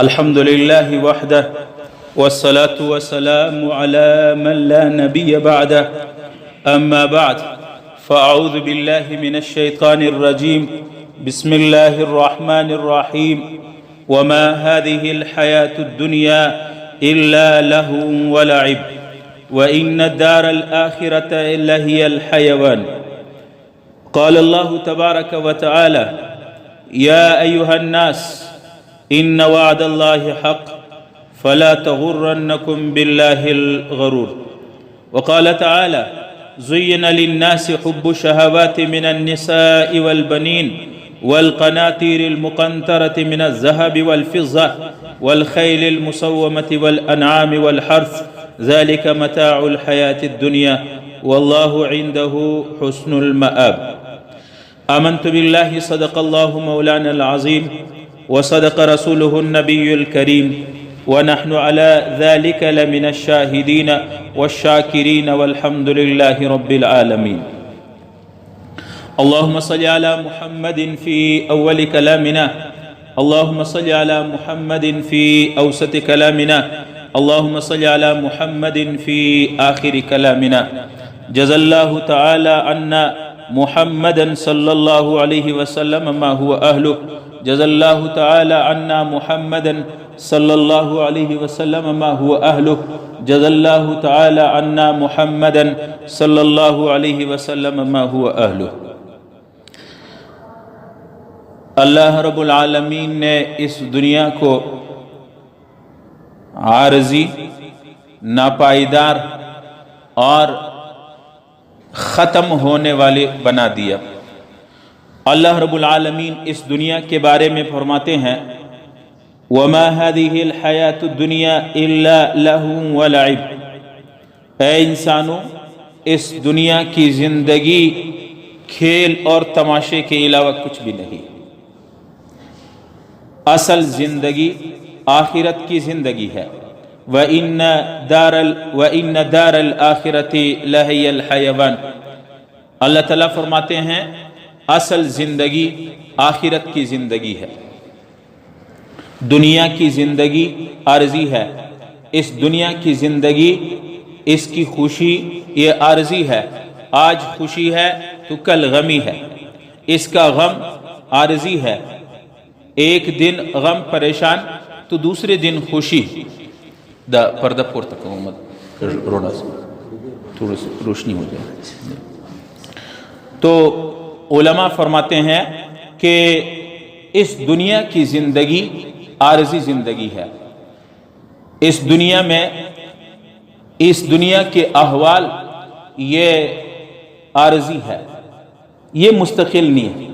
الحمد لله وحده والصلاة والسلام على من لا نبي بعده أما بعد فأعوذ بالله من الشيطان الرجيم بسم الله الرحمن الرحيم وما هذه الحياة الدنيا إلا لهو ولعب وإن الدار الآخرة لهي الحيوان قال الله تبارك وتعالى يا أيها الناس إن وعد الله حق فلا تغرنكم بالله الغرور وقال تعالى زين للناس حب الشهوات من النساء والبنين والقناطير المقنطرة من الذهب والفضة والخيل المسومة والأنعام والحرث ذلك متاع الحياة الدنيا والله عنده حسن المآب آمنت بالله صدق الله مولانا العظيم وصدق رسوله النبي الكريم ونحن على ذلك لمن الشاهدين والشاكرين والحمد لله رب العالمين اللهم صل على محمد في أول كلامنا اللهم صل على محمد في أوسط كلامنا اللهم صل على محمد في آخر كلامنا جزا الله تعالى عنا محمدا صلى الله عليه وسلم ما هو أهله جزا الله تعالى عنا محمدا صلى الله عليه وسلم ما هو أهله جزا الله تعالى عنا محمدا صلى الله عليه وسلم ما هو أهله اللہ رب العالمین نے اس دنیا کو عارضی ناپائیدار اور ختم ہونے والے بنا دیا۔ اللہ رب العالمین اس دنیا کے بارے میں فرماتے ہیں وَمَا هَذِهِ الْحَيَاةُ الدُّنْيَا إِلَّا لَهْوٌ وَلَعِبٌ، اے انسانوں اس دنیا کی زندگی کھیل اور تماشے کے علاوہ کچھ بھی نہیں۔ اصل زندگی آخرت کی زندگی ہے وَإِنَّ دَارَ الْآخِرَةِ لَهِيَ الْحَيَوَانُ، اللہ تعالیٰ فرماتے ہیں اصل زندگی آخرت کی زندگی ہے۔ دنیا کی زندگی عارضی ہے، اس دنیا کی زندگی اس کی خوشی یہ عارضی ہے، آج خوشی ہے تو کل غمی ہے، اس کا غم عارضی ہے، ایک دن غم پریشان تو دوسرے دن خوشی۔ پردہ پورتا کرو مت رونا سے تھوڑی سی روشنی ہو جائے۔ تو علماء فرماتے ہیں کہ اس دنیا کی زندگی عارضی زندگی ہے، اس دنیا میں اس دنیا کے احوال یہ عارضی ہے، یہ مستقل نہیں ہے،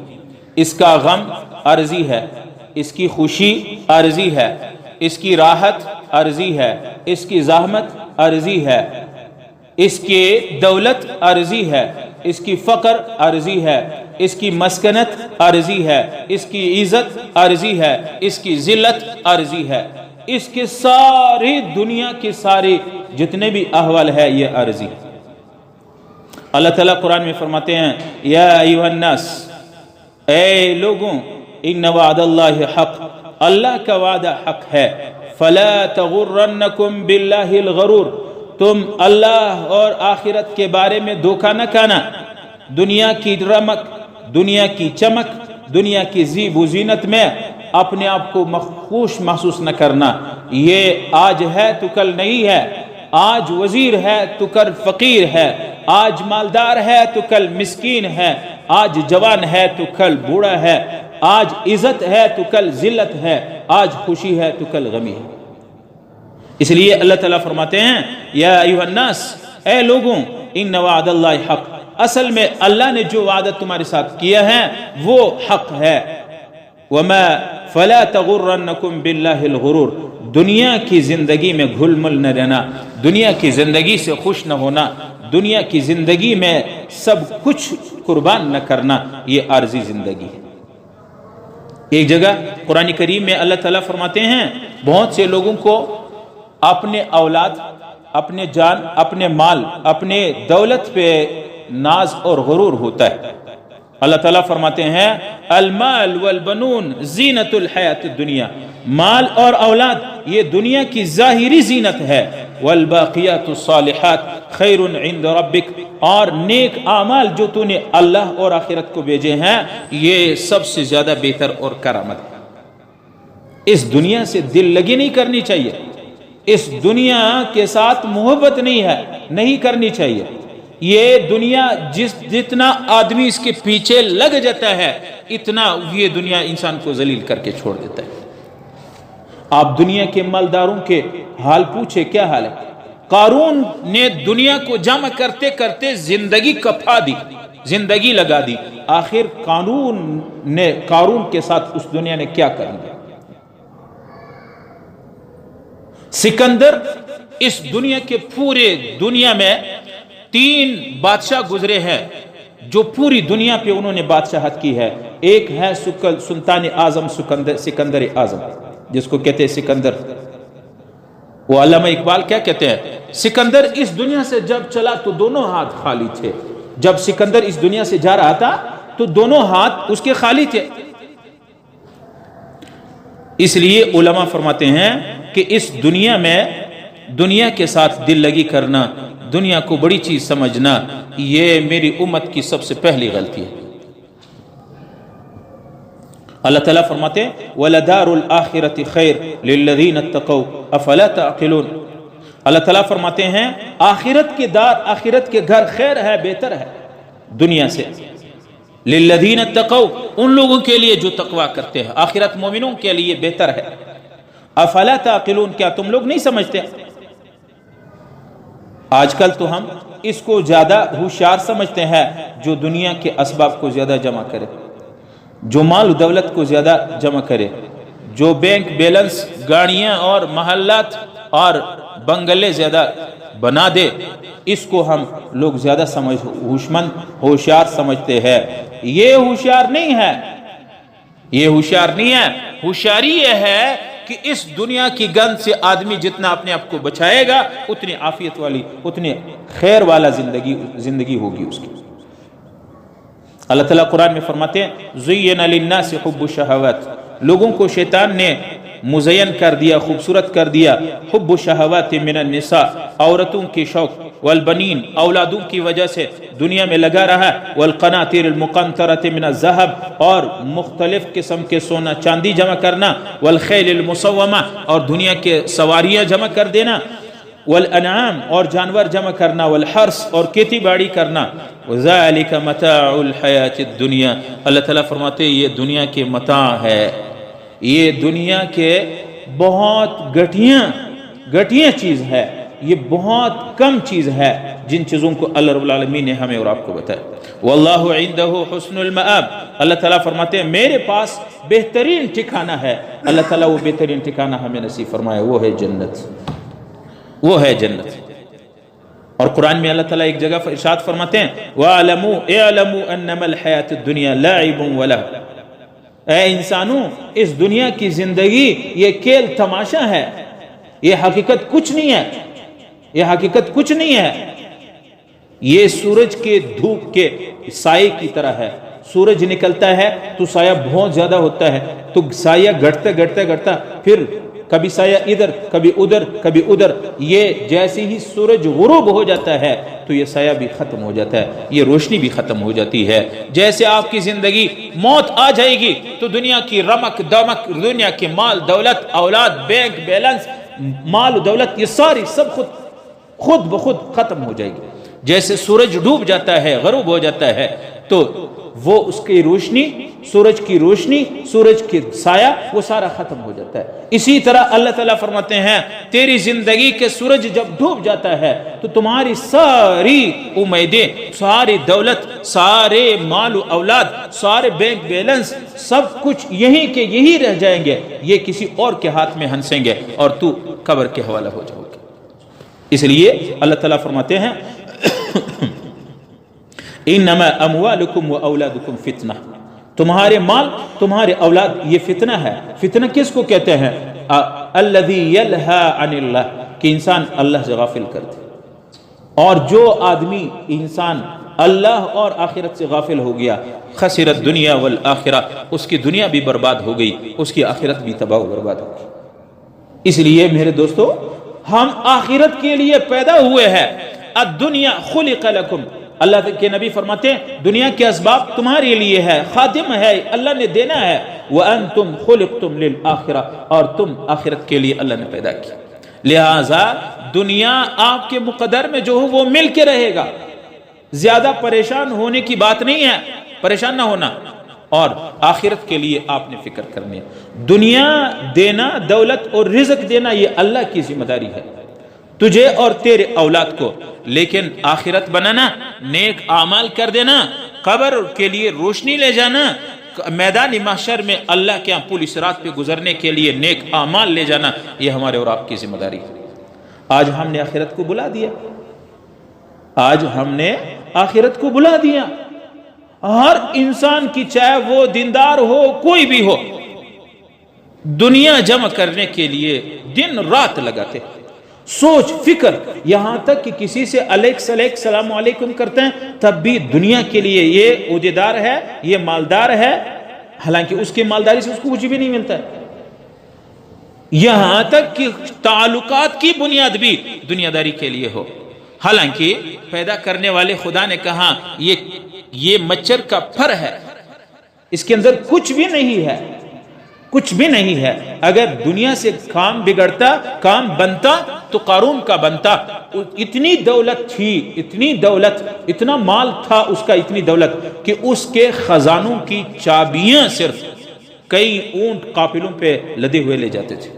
اس کا غم عارضی ہے، اس کی خوشی عارضی ہے، اس کی راحت عارضی ہے، اس کی زحمت عارضی ہے، اس کی دولت عارضی ہے، اس کی فقر عارضی ہے، اس کی مسکنت عارضی ہے، اس کی عزت عارضی ہے، اس کی ذلت عارضی ہے، اس کے ساری دنیا کے سارے جتنے بھی احوال ہے یہ عارضی ہے۔ اللہ تعالیٰ قرآن میں فرماتے ہیں یا ایھا الناس، اے لوگوں، ان وعد اللہ حق، اللہ کا وعدہ حق ہے، فلا تغرنکم باللہ الغرور، تم اللہ اور آخرت کے بارے میں دھوکہ نہ کھانا، دنیا کی رمق، دنیا کی چمک، دنیا کی زیب و زینت میں اپنے آپ کو خوش محسوس نہ کرنا، یہ آج ہے تو کل نہیں ہے، آج وزیر ہے تو کل فقیر ہے، آج مالدار ہے تو کل مسکین ہے، آج جوان ہے تو کل بوڑھا ہے، آج عزت ہے تو کل ذلت ہے، آج خوشی ہے تو کل غمی ہے۔ اس لیے اللہ تعالیٰ فرماتے ہیں یا ایھا الناس، اے لوگوں، ان وعد اللہ حق، اصل میں اللہ نے جو وعدہ تمہارے ساتھ کیا ہے وہ حق ہے۔ وما فلا تغرنکم باللہ الغرور، دنیا کی زندگی میں گھل مل نہ رہنا، دنیا کی زندگی سے خوش نہ ہونا، دنیا کی زندگی میں سب کچھ قربان نہ کرنا، یہ عارضی زندگی ہے۔ ایک جگہ قرآن کریم میں اللہ تعالیٰ فرماتے ہیں بہت سے لوگوں کو اپنے اولاد، اپنے جان، اپنے مال، اپنے دولت پہ ناز اور غرور ہوتا ہے، اللہ تعالیٰ فرماتے ہیں المال والبنون زینت الحیات الدنیا، مال اور اولاد یہ دنیا کی ظاہری زینت ہے، والباقیات الصالحات خیر عند ربک، اور نیک اعمال جو تو نے اللہ اور آخرت کو بھیجے ہیں یہ سب سے زیادہ بہتر اور کرامت ہے۔ اس دنیا سے دل لگی نہیں کرنی چاہیے، اس دنیا کے ساتھ محبت نہیں کرنی چاہیے۔ یہ دنیا جتنا آدمی اس کے پیچھے لگ جاتا ہے اتنا یہ دنیا انسان کو ذلیل کر کے چھوڑ دیتا ہے۔ آپ دنیا کے مالداروں کے حال پوچھے، کیا حال ہے؟ قارون نے دنیا کو جمع کرتے کرتے زندگی کپا دی، زندگی لگا دی، آخر قارون کے ساتھ اس دنیا نے کیا کر دیا؟ سکندر اس دنیا کے پورے دنیا میں 3 بادشاہ گزرے ہیں جو پوری دنیا پہ انہوں نے بادشاہت کی ہے۔ ایک ہے سلطان اعظم سکندر اعظم، جس کو کہتے ہیں سکندر۔ وہ علامہ اقبال کیا کہتے ہیں؟ سکندر اس دنیا سے جب چلا تو دونوں ہاتھ خالی تھے۔ جب سکندر اس دنیا سے جا رہا تھا تو دونوں ہاتھ اس کے خالی تھے۔ اس لیے علماء فرماتے ہیں کہ اس دنیا میں دنیا کے ساتھ دل لگی کرنا، دنیا کو بڑی چیز سمجھنا، یہ میری امت کی سب سے پہلی غلطی ہے۔ اللہ تعالیٰ فرماتے ہیں وَلَدَارُ الْآخِرَةِ خَيْرٌ لِلَّذِينَ اتَّقَوْا أَفَلَا تَعْقِلُونَ۔ اللہ تعالیٰ فرماتے ہیں آخرت کے گھر خیر ہے، بہتر ہے دنیا سے، لِلَّذِينَ اتَّقَوْا، ان لوگوں کے لیے جو تقوی کرتے ہیں، آخرت مومنوں کے لیے بہتر ہے۔ أَفَلَا تَعْقِلُونَ، کیا تم لوگ نہیں سمجھتے؟ آج کل تو ہم اس کو زیادہ ہوشیار سمجھتے ہیں جو دنیا کے اسباب کو زیادہ جمع کرے، جو مال و دولت کو زیادہ جمع کرے، جو بینک بیلنس، گاڑیاں اور محلات اور بنگلے زیادہ بنا دے، اس کو ہم لوگ زیادہ ہوشیار سمجھتے ہیں۔ یہ ہوشیار نہیں ہے، یہ ہوشیار نہیں ہے۔ ہوشیاری یہ ہے کہ اس دنیا کی گند سے آدمی جتنا اپنے آپ کو بچائے گا اتنی عافیت والی، اتنی خیر والا زندگی ہوگی اس کی۔ اللہ تعالیٰ قرآن میں فرماتے ہیں زُيِّنَ لِلنَّاسِ حُبُّ الشَّهَوَاتِ، لوگوں کو شیطان نے مزین کر دیا، خوبصورت کر دیا، حب الشہوات من النساء، عورتوں کے شوق، والبنین، اولادوں کی وجہ سے دنیا میں لگا رہا، والقناطیر المقنطرۃ من الذہب، اور مختلف قسم کے سونا چاندی جمع کرنا، والخیل المسومہ، اور دنیا کے سواریاں جمع کر دینا، والانعام، اور جانور جمع کرنا، والحرث، اور کھیتی باڑی کرنا، وذالک متاع الحیات الدنیا۔ اللہ تعالیٰ فرماتے ہیں یہ دنیا کے متاع ہے، یہ دنیا کے بہت گھٹیا چیز ہے، یہ بہت کم چیز ہے جن چیزوں کو اللہ رب العالمین نے ہمیں اور آپ کو بتایا۔ واللہ عنده حسن المآب، اللہ تعالیٰ فرماتے ہیں میرے پاس بہترین ٹھکانہ ہے۔ اللہ تعالیٰ وہ بہترین ٹھکانہ ہمیں نصیب فرمائے، وہ ہے جنت، وہ ہے جنت۔ اور قرآن میں اللہ تعالیٰ ایک جگہ ارشاد فرماتے ہیں وَاعْلَمُوا اعْلَمُوا أَنَّمَا الْحَيَاةُ الدُّنْيَا لَعِبٌ وَلَهْوٌ، اے انسانوں اس دنیا کی زندگی یہ کھیل تماشا ہے، یہ حقیقت کچھ نہیں ہے، یہ حقیقت کچھ نہیں ہے۔ یہ سورج کے دھوپ کے سائے کی طرح ہے، سورج نکلتا ہے تو سایہ بہت زیادہ ہوتا ہے، تو سایہ گھٹتا پھر کبھی سایہ ادھر کبھی ادھر کبھی ادھر، یہ جیسے ہی سورج غروب ہو جاتا ہے تو یہ سایہ بھی ختم ہو جاتا ہے، یہ روشنی بھی ختم ہو جاتی ہے۔ جیسے آپ کی زندگی موت آ جائے گی تو دنیا کی رمک دمک، دنیا کے مال دولت، اولاد، بینک بیلنس، مال دولت، یہ ساری سب خود بخود ختم ہو جائے گی۔ جیسے سورج ڈوب جاتا ہے، غروب ہو جاتا ہے، تو وہ اس کی روشنی، سورج کی روشنی، سورج کی سایہ، وہ سارا ختم ہو جاتا ہے۔ اسی طرح اللہ تعالیٰ فرماتے ہیں تیری زندگی کے سورج جب ڈوب جاتا ہے تو تمہاری ساری امیدیں، ساری دولت، سارے مال و اولاد، سارے بینک بیلنس، سب کچھ یہی کے یہی رہ جائیں گے، یہ کسی اور کے ہاتھ میں ہنسیں گے اور تو قبر کے حوالہ ہو جاؤ گے۔ اس لیے اللہ تعالیٰ فرماتے ہیں انما اموالکم و اولادکم فتنہ، تمہارے مال، تمہارے اولاد یہ فتنہ ہے۔ فتنہ کس کو کہتے ہیں؟ الذی یلہا عن اللہ، کہ انسان اللہ سے غافل کر دے۔ اور جو آدمی انسان اللہ اور آخرت سے غافل ہو گیا، خسرت دنیا والآخرہ، اس کی دنیا بھی برباد ہو گئی، اس کی آخرت بھی تباہ و برباد ہو گئی۔ اس لیے میرے دوستو، ہم آخرت کے لیے پیدا ہوئے ہیں۔ الدنیا خلق لکم، اللہ کے نبی فرماتے ہیں دنیا کے اسباب تمہارے لیے ہے، خادم ہے، اللہ نے دینا ہے۔ وَأَنْتُمْ خُلِقْتُمْ لِلْآخِرَةِ، اور تم آخرت کے لیے اللہ نے پیدا کی، لہٰذا دنیا آپ کے مقدر میں جو ہو وہ مل کے رہے گا۔ زیادہ پریشان ہونے کی بات نہیں ہے، پریشان نہ ہونا، اور آخرت کے لیے آپ نے فکر کرنی ہے۔ دنیا دینا، دولت اور رزق دینا یہ اللہ کی ذمہ داری ہے، تجھے اور تیرے اولاد کو، لیکن آخرت بنانا، نیک اعمال کر دینا، قبر کے لیے روشنی لے جانا، میدان محشر میں اللہ کے یہاں پل صراط پہ گزرنے کے لیے نیک اعمال لے جانا، یہ ہمارے اور آپ کی ذمہ داری ہے۔ آج ہم نے آخرت کو بلا دیا، آج ہم نے آخرت کو بلا دیا۔ ہر انسان کی، چاہے وہ دیندار ہو کوئی بھی ہو، دنیا جمع کرنے کے لیے دن رات لگاتے، سوچ فکر، یہاں تک کہ کسی سے علیک سلیک سلام علیکم کرتے ہیں تب بھی دنیا کے لیے یہ عہدیدار ہے، یہ مالدار ہے، حالانکہ اس کے مالداری سے اس کو کچھ بھی نہیں ملتا ہے۔ یہاں تک کہ تعلقات کی بنیاد بھی دنیا داری کے لیے ہو، حالانکہ پیدا کرنے والے خدا نے کہا یہ مچھر کا پر ہے، اس کے اندر کچھ بھی نہیں ہے، کچھ بھی نہیں ہے۔ اگر دنیا سے کام بگڑتا، کام بنتا تو قارون کا بنتا۔ اتنی دولت تھی، اتنی دولت، اتنا مال تھا اس کا، اتنی دولت کہ اس کے خزانوں کی چابیاں صرف کئی اونٹ قافلوں پہ لدے ہوئے لے جاتے تھے۔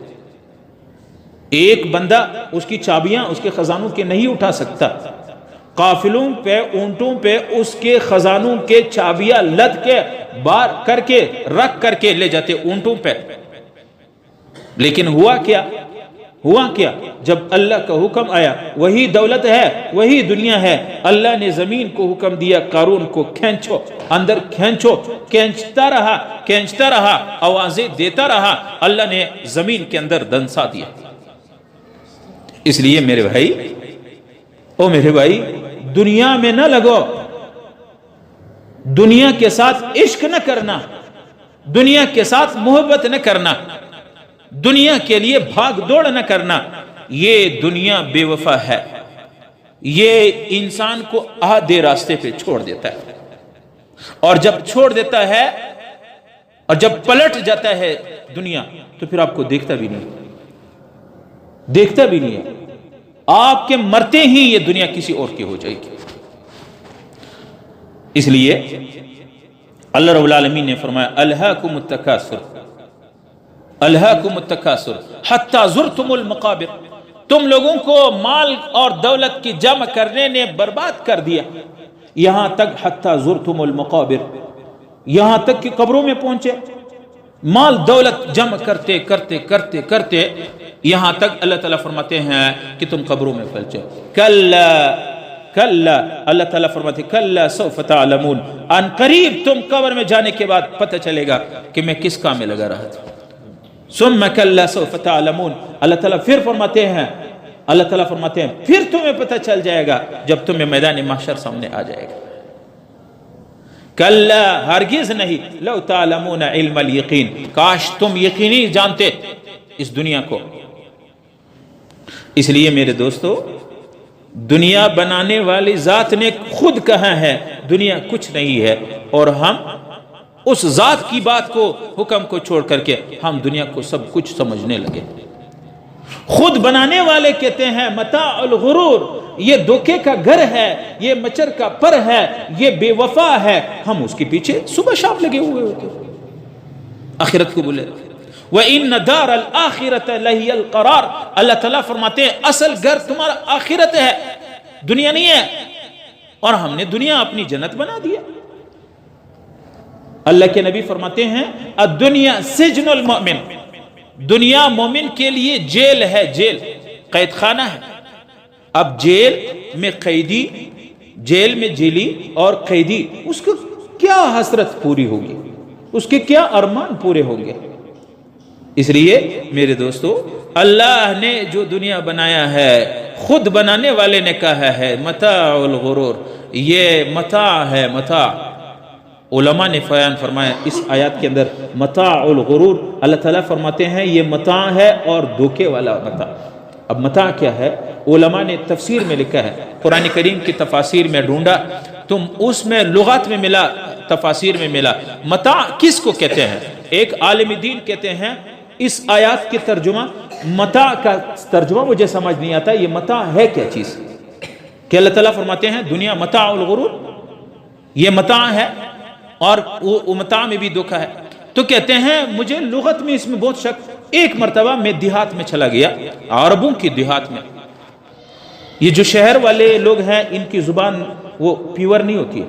ایک بندہ اس کی چابیاں اس کے خزانوں کے نہیں اٹھا سکتا، قافلوں پہ، اونٹوں پہ اس کے خزانوں کے چابیاں لد کے بار کر کے رکھ کر کے لے جاتے اونٹوں پہ۔ لیکن ہوا کیا جب اللہ کا حکم آیا، وہی دولت ہے، وہی دنیا ہے، اللہ نے زمین کو حکم دیا قارون کو کھینچو، اندر کھینچو، کھینچتا رہا، آوازیں دیتا رہا، اللہ نے زمین کے اندر دنسا دیا۔ اس لیے میرے بھائی دنیا میں نہ لگو، دنیا کے ساتھ عشق نہ کرنا، دنیا کے ساتھ محبت نہ کرنا، دنیا کے لیے بھاگ دوڑ نہ کرنا۔ یہ دنیا بے وفا ہے، یہ انسان کو آدھے راستے پہ چھوڑ دیتا ہے، اور جب چھوڑ دیتا ہے اور جب پلٹ جاتا ہے دنیا تو پھر آپ کو دیکھتا بھی نہیں ہے، آپ کے مرتے ہی یہ دنیا کسی اور کی ہو جائے گی۔ اس لیے اللہ رب العالمین نے فرمایا الہاکم التکاثر حتی زرتم المقابر، تم لوگوں کو مال اور دولت کی جمع کرنے نے برباد کر دیا، یہاں تک حتی زرتم المقابر، یہاں تک کہ قبروں میں پہنچے، مال دولت جمع کرتے کرتے کرتے کرتے یہاں تک اللہ تعالیٰ فرماتے ہیں کہ تم قبروں میں پہنچے۔ کلا، اللہ تعالیٰ فرماتے ہیں کلا سوف تعلمون، ان قریب تم قبر میں جانے کے بعد پتہ چلے گا کہ میں کس کام میں لگا رہا تھا۔ ثم کلا سوف تعلمون، اللہ تعالیٰ پھر فرماتے ہیں پھر تمہیں پتہ چل جائے گا جب تمہیں میدان محشر سامنے آ جائے گا۔ کلا، ہرگز نہیں، لو تعلمون علم الیقین، کاش تم یقینی جانتے اس دنیا کو۔ اس لیے میرے دوستو، دنیا بنانے والی ذات نے خود کہا ہے دنیا کچھ نہیں ہے، اور ہم اس ذات کی بات کو، حکم کو چھوڑ کر کے ہم دنیا کو سب کچھ سمجھنے لگے۔ خود بنانے والے کہتے ہیں متاع الغرور، یہ دھوکے کا گھر ہے، یہ مچھر کا پر ہے، یہ بے وفا ہے، ہم اس کے پیچھے صبح شام لگے ہوئے ہوتے۔ آخرت کو بولے وَإِنَّ دَارَ الْآخِرَةَ لَهِيَ الْقَرَارِ، اللہ تعالیٰ فرماتے ہیں اصل گھر تمہارا آخرت ہے، دنیا نہیں ہے، اور ہم نے دنیا اپنی جنت بنا دیا۔ اللہ کے نبی فرماتے ہیں الدنیا سجن المؤمن، دنیا مومن کے لیے جیل ہے، جیل، قید خانہ ہے۔ اب جیل میں قیدی، جیل میں جیلی اور قیدی، اس کو کیا حسرت پوری ہوگی، اس کے کیا ارمان پورے ہوں گے۔ اس لیے میرے دوستو، اللہ نے جو دنیا بنایا ہے خود بنانے والے نے کہا ہے متاع الغرور، یہ متاع ہے، متاع۔ علماء نے بیان فرمایا اس آیات کے اندر متاع الغرور، اللہ تعالیٰ فرماتے ہیں یہ متاع ہے اور دھوکے والا متاع۔ اب متاع کیا ہے؟ علماء نے تفسیر میں لکھا ہے، قرآن کریم کی تفاسیر میں ڈھونڈا، تم اس میں لغات میں ملا، تفاسیر میں ملا، متاع کس کو کہتے ہیں؟ ایک عالم دین کہتے ہیں اس آیات کی ترجمہ، متاع کا ترجمہ مجھے سمجھ نہیں آتا، یہ متاع ہے کیا چیز؟ کہ اللہ تعالیٰ فرماتے ہیں دنیا متاع الغرور، یہ متاع ہے اور وہ متاع میں بھی دھوکا ہے۔ تو کہتے ہیں مجھے لغت میں اس میں بہت شک۔ ایک مرتبہ میں دیہات میں چلا گیا، عربوں کی دیہات میں، یہ جو شہر والے لوگ ہیں ان کی زبان وہ پیور نہیں ہوتی ہے،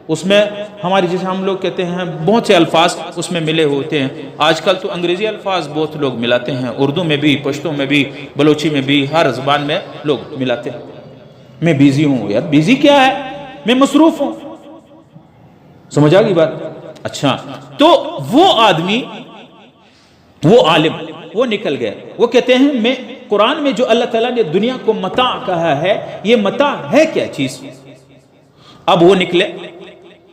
اس میں ہماری جیسے ہم لوگ کہتے ہیں بہت سے الفاظ اس میں ملے ہوتے ہیں۔ آج کل تو انگریزی الفاظ بہت لوگ ملاتے ہیں، اردو میں بھی، پشتو میں بھی، بلوچی میں بھی، ہر زبان میں لوگ ملاتے ہیں۔ میں بیزی ہوں، یار بیزی کیا ہے؟ میں مصروف ہوں، سمجھ آ گئی بات؟ اچھا، تو وہ آدمی، وہ عالم، وہ نکل گئے، وہ کہتے ہیں میں قرآن میں جو اللہ تعالیٰ نے دنیا کو متاع کہا ہے، یہ متاع ہے کیا چیز؟ اب وہ نکلے،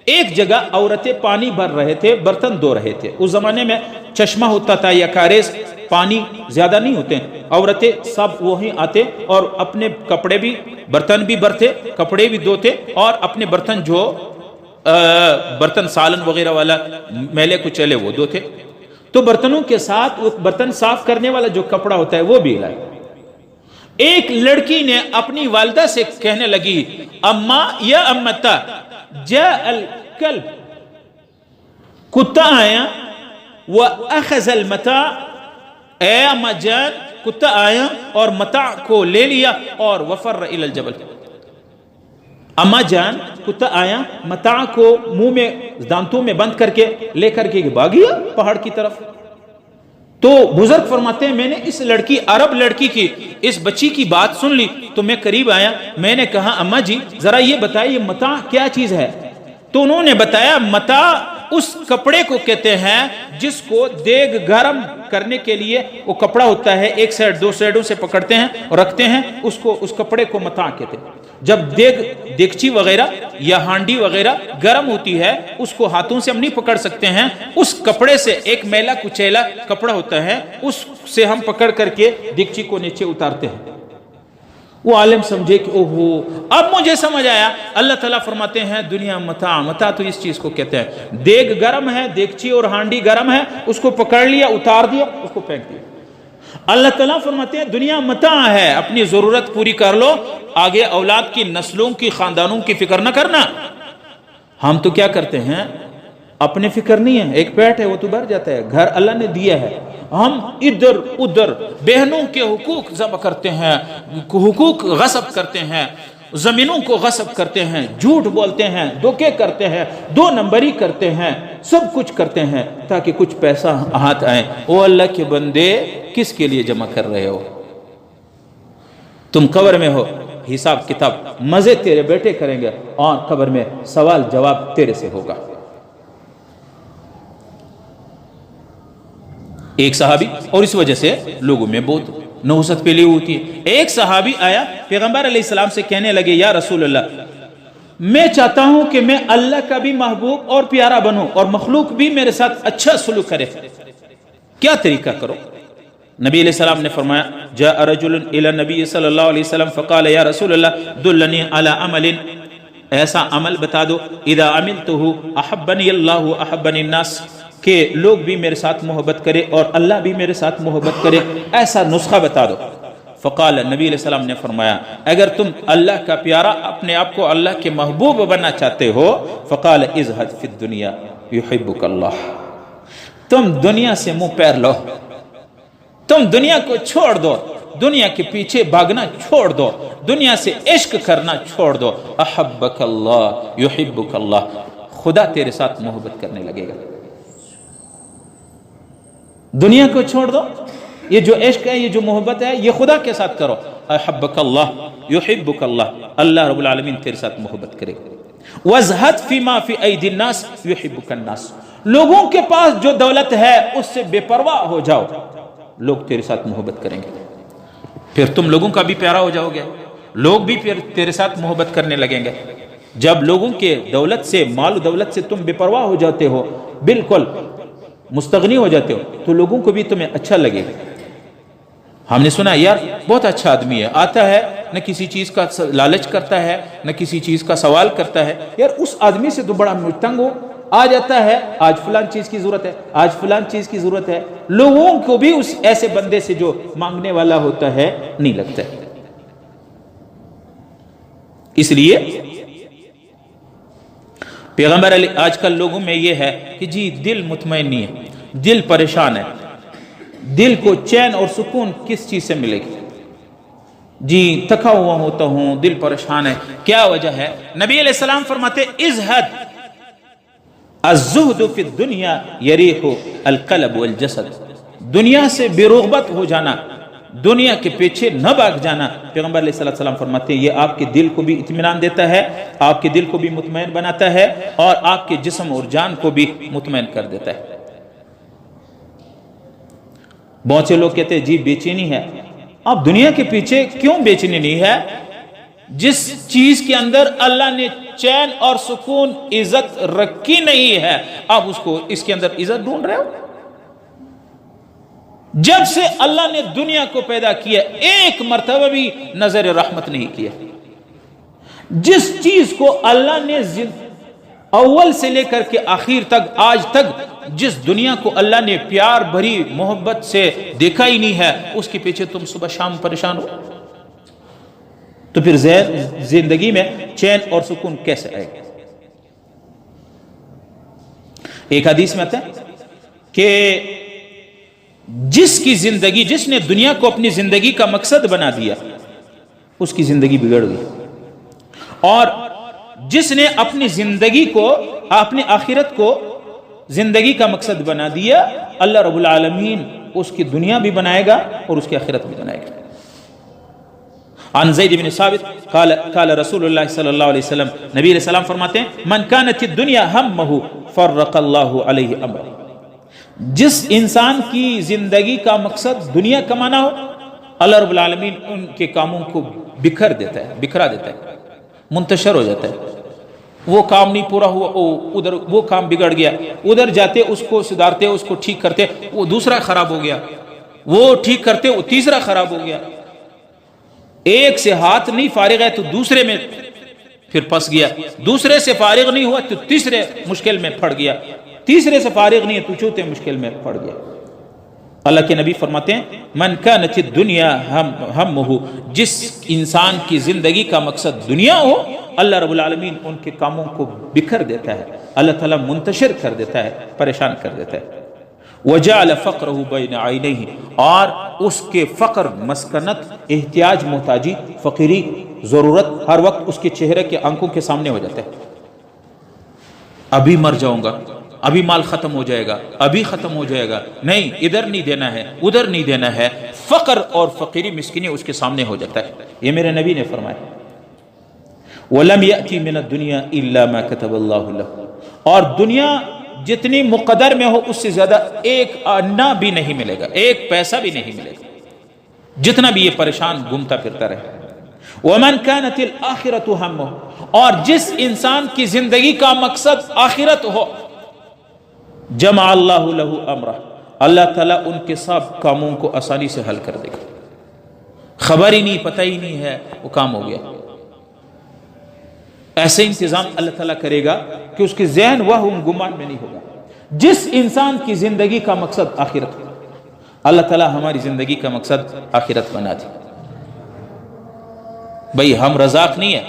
ایک جگہ عورتیں پانی بھر رہے تھے، برتن دھو رہے تھے۔ اس زمانے میں چشمہ ہوتا تھا یا کاریز، پانی زیادہ نہیں ہوتے، عورتیں سب وہیں آتے اور اپنے کپڑے بھی، برتن بھی بھرتے، کپڑے بھی دھوتے، اور اپنے برتن جو برتن سالن وغیرہ والا میلے کچیلے وہ دھوتے۔ تو برتنوں کے ساتھ وہ برتن صاف کرنے والا جو کپڑا ہوتا ہے وہ بھی لائے۔ ایک لڑکی نے اپنی والدہ سے کہنے لگی اما یا امتا جاء الکلب، کتا آیا، واخذ المتاع، اے اما جان کتا آیا اور متاع کو لے لیا، اور وفر الى الجبل، اما جان کتا آیا متاع کو منہ میں دانتوں میں بند کر کے لے کر کے بھاگیا پہاڑ کی طرف۔ تو بزرگ فرماتے ہیں میں نے اس لڑکی، عرب لڑکی کی، اس بچی کی بات سن لی تو میں قریب آیا، میں نے کہا اما جی ذرا یہ بتائیے متاع کیا چیز ہے؟ تو انہوں نے بتایا متاع اس کپڑے کو کہتے ہیں جس کو دیگ گرم کرنے کے لیے وہ کپڑا ہوتا ہے، ایک سائڈ دو سائڈوں سے پکڑتے ہیں اور رکھتے ہیں، اس کپڑے کو متاع کہتے ہیں۔ جب دیگچی وغیرہ یا ہانڈی وغیرہ گرم ہوتی ہے اس کو ہاتھوں سے ہم نہیں پکڑ سکتے ہیں، اس کپڑے سے، ایک میلا کچیلا کپڑا ہوتا ہے اس سے ہم پکڑ کر کے دیگچی کو نیچے اتارتے ہیں۔ وہ عالم سمجھے کہ اوہو، اب مجھے سمجھ آیا، اللہ تعالیٰ فرماتے ہیں دنیا متاع، متاع تو اس چیز کو کہتے ہیں، دیگ گرم ہے، دیگچی اور ہانڈی گرم ہے، اس کو پکڑ لیا، اتار دیا، اس کو پھینک دیا۔ اللہ تعالیٰ فرماتے ہیں دنیا متاع ہے، اپنی ضرورت پوری کر لو، آگے اولاد کی، نسلوں کی، خاندانوں کی فکر نہ کرنا۔ ہم تو کیا کرتے ہیں، اپنے فکر نہیں ہے، ایک پیٹ ہے وہ تو بھر جاتا ہے، گھر اللہ نے دیا ہے، ہم ادھر ادھر بہنوں کے حقوق ذبح کرتے ہیں، حقوق غصب کرتے ہیں، زمینوں کو غصب کرتے ہیں، جھوٹ بولتے ہیں، دھوکے کرتے ہیں، دو نمبری کرتے ہیں، سب کچھ کرتے ہیں تاکہ کچھ پیسہ ہاتھ آئے۔ او اللہ کے بندے، کس کے لیے جمع کر رہے ہو؟ تم قبر میں ہو، حساب کتاب مزے تیرے بیٹے کریں گے اور قبر میں سوال جواب تیرے سے ہوگا۔ ایک صحابی، اور اس وجہ سے لوگوں میں بہت نحوست پھیلی ہوتی ہے، ایک صحابی آیا پیغمبر علیہ السلام سے کہنے لگے یا رسول اللہ، میں چاہتا ہوں کہ میں اللہ کا بھی محبوب اور پیارا بنوں اور مخلوق بھی میرے ساتھ اچھا سلوک کرے، کیا طریقہ کرو؟ نبی علیہ السلام نے فرمایا جاء رجل الى نبی صلی اللہ علیہ وسلم فقال یا رسول اللہ دلنی علی عمل، ایسا عمل بتا دو اذا عملته احبنی اللہ احبنی الناس، کہ لوگ بھی میرے ساتھ محبت کرے اور اللہ بھی میرے ساتھ محبت کرے، ایسا نسخہ بتا دو۔ فقال، نبی علیہ السلام نے فرمایا اگر تم اللہ کا پیارا، اپنے آپ کو اللہ کے محبوب بننا چاہتے ہو، فقال ازہد فی الدنیا یحبک اللہ، تم دنیا سے منہ پیر لو، تم دنیا کو چھوڑ دو، دنیا کے پیچھے بھاگنا چھوڑ دو، دنیا سے عشق کرنا چھوڑ دو، احبک اللہ یحبک اللہ، خدا تیرے ساتھ محبت کرنے لگے گا۔ دنیا کو چھوڑ دو، یہ جو عشق ہے، یہ جو محبت ہے، یہ خدا کے ساتھ کرو، احبک اللہ یحبک اللہ، اللہ رب العالمین تیرے ساتھ محبت کرے گا۔ وازہد فیما فی ایدی الناس یحبک الناس، لوگوں کے پاس جو دولت ہے اس سے بے پرواہ ہو جاؤ، لوگ تیرے ساتھ محبت کریں گے۔ پھر تم لوگوں کا بھی پیارا ہو جاؤ گے، لوگ بھی پھر تیرے ساتھ محبت کرنے لگیں گے۔ جب لوگوں کے دولت سے، مال و دولت سے تم بے پرواہ ہو جاتے ہو، بالکل مستغنی ہو جاتے ہو، تو لوگوں کو بھی تمہیں اچھا لگے گا۔ ہم نے سنا یار بہت اچھا آدمی ہے، آتا ہے نہ کسی چیز کا لالچ کرتا ہے، نہ کسی چیز کا سوال کرتا ہے، یار اس آدمی سے تو بڑا تنگ ہو، آ جاتا ہے آج فلان چیز کی ضرورت ہے، آج فلان چیز کی ضرورت ہے، لوگوں کو بھی اس ایسے بندے سے جو مانگنے والا ہوتا ہے نہیں لگتا ہے۔ اس لیے پیغمبر علیہ، آج کل لوگوں میں یہ ہے کہ جی دل مطمئن نہیں ہے، دل پریشان ہے، دل کو چین اور سکون کس چیز سے ملے گی؟ جی تھکا ہوا ہوتا ہوں، دل پریشان ہے، کیا وجہ ہے؟ نبی علیہ السلام فرماتے ازہد الزہد فی الدنیا یریح القلب والجسد، دنیا سے بے رغبت ہو جانا، دنیا کے پیچھے نہ بھاگ جانا، پیغمبر علیہ السلام فرماتے ہیں یہ آپ کے دل کو بھی اطمینان دیتا ہے، آپ کے دل کو بھی مطمئن بناتا ہے، اور آپ کے جسم اور جان کو بھی مطمئن کر دیتا ہے۔ بہت سے لوگ کہتے ہیں جی بے چینی ہے، اب دنیا کے پیچھے کیوں بے چینی نہیں ہے؟ جس چیز کے اندر اللہ نے چین اور سکون عزت رکھی نہیں ہے، آپ اس کے اندر عزت ڈھونڈ رہے ہو؟ جب سے اللہ نے دنیا کو پیدا کیا ایک مرتبہ بھی نظر رحمت نہیں کیا۔ جس چیز کو اللہ نے اول سے لے کر کے آخر تک، آج تک جس دنیا کو اللہ نے پیار بھری محبت سے دیکھا ہی نہیں ہے، اس کے پیچھے تم صبح شام پریشان ہو، تو پھر زندگی میں چین اور سکون کیسے آئے گا؟ ایک حدیث میں آتا ہے کہ جس کی زندگی، جس نے دنیا کو اپنی زندگی کا مقصد بنا دیا، اس کی زندگی بگڑ گئی، اور جس نے اپنی زندگی کو، اپنی آخرت کو زندگی کا مقصد بنا دیا، اللہ رب العالمین اس کی دنیا بھی بنائے گا اور اس کی آخرت بھی بنائے گا۔ عن زید بن ثابت قال رسول اللہ صلی اللہ علیہ وسلم، نبی علیہ السلام فرماتے ہیں من كانت الدنيا همه فرق اللہ علیہ امر، جس انسان کی زندگی کا مقصد دنیا کمانا ہو، اللہ رب العالمین ان کے کاموں کو بکھرا دیتا ہے، منتشر ہو جاتا ہے۔ وہ کام نہیں پورا ہوا، ادھر وہ کام بگڑ گیا، ادھر جاتے اس کو سدھارتے، اس کو ٹھیک کرتے، وہ دوسرا خراب ہو گیا، وہ ٹھیک کرتے وہ تیسرا خراب ہو گیا، ایک سے ہاتھ نہیں فارغ ہے تو دوسرے میں پھر پھنس گیا، دوسرے سے فارغ نہیں ہوا تو تیسرے مشکل میں پڑ گیا، تیسرے سے فارغ نہیں ہے تو چوتھے مشکل میں پڑ گیا۔ اللہ کے نبی فرماتے ہیں من کانت الدنیا ہمہ، جس انسان کی زندگی کا مقصد دنیا ہو، اللہ رب العالمین ان کے کاموں کو بکھر دیتا ہے، اللہ تعالیٰ منتشر کر دیتا ہے، پریشان کر دیتا ہے۔ وجعل فقرہ بین عینیہ، اور اس کے فقر، مسکنت، احتیاج، محتاجی، فقیری، ضرورت ہر وقت اس کے چہرے کے آنکھوں کے سامنے ہو جاتا ہے۔ ابھی مر جاؤں گا، ابھی مال ختم ہو جائے گا، ابھی ختم ہو جائے گا، نہیں ادھر نہیں دینا ہے، ادھر نہیں دینا ہے، فقر اور فقیری، مسکینی اس کے سامنے ہو جاتا ہے۔ یہ میرے نبی نے فرمایا وَلَمْ يَأْتِ مِنَ الدُّنْيَا إِلَّا مَا كَتَبَ اللَّهُ لَهُ، اور دنیا جتنی مقدر میں ہو اس سے زیادہ ایک آنا بھی نہیں ملے گا، ایک پیسہ بھی نہیں ملے گا، جتنا بھی یہ پریشان گھومتا پھرتا رہے۔ وَمَنْ كَانَتِ الْآخِرَةُ هَمُّهُ، اور جس انسان کی زندگی کا مقصد آخرت ہو، جمع اللہ لہ امرہ، اللہ تعالیٰ ان کے سب کاموں کو آسانی سے حل کر دے گا، خبر ہی نہیں، پتہ ہی نہیں ہے، وہ کام ہو گیا۔ ایسے انتظام اللہ تعالیٰ کرے گا کہ اس کے ذہن وہم گمان میں نہیں ہوگا۔ جس انسان کی زندگی کا مقصد آخرت ہو، اللہ تعالیٰ ہماری زندگی کا مقصد آخرت بنا دے۔ بھئی ہم رزاق نہیں ہے،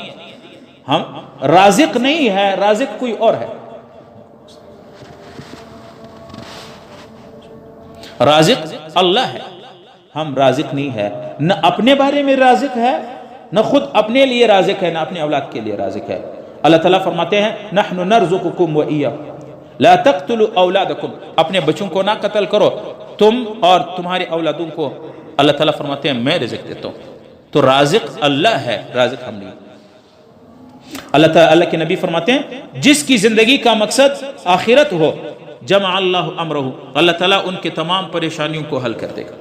ہم رازق نہیں ہے، رازق کوئی اور ہے، رازق اللہ ہے، ہم رازق نہیں ہے، نہ اپنے بارے میں رازق ہے، نہ خود اپنے لیے رازق ہے، نہ اپنے اولاد کے لیے رازق ہے۔ اللہ تعالیٰ فرماتے ہیں نحن نرزقکم وإیاکم لا تقتلوا اولادکم، اپنے بچوں کو نہ قتل کرو، تم اور تمہارے اولادوں کو اللہ تعالیٰ فرماتے ہیں میں رزق دیتا ہوں۔ تو رازق اللہ ہے، رازق ہم نہیں۔ اللہ کے نبی فرماتے ہیں جس کی زندگی کا مقصد آخرت ہو، جمع اللہ امرہ، اللہ تعالیٰ ان کے تمام پریشانیوں کو حل کر دے گا۔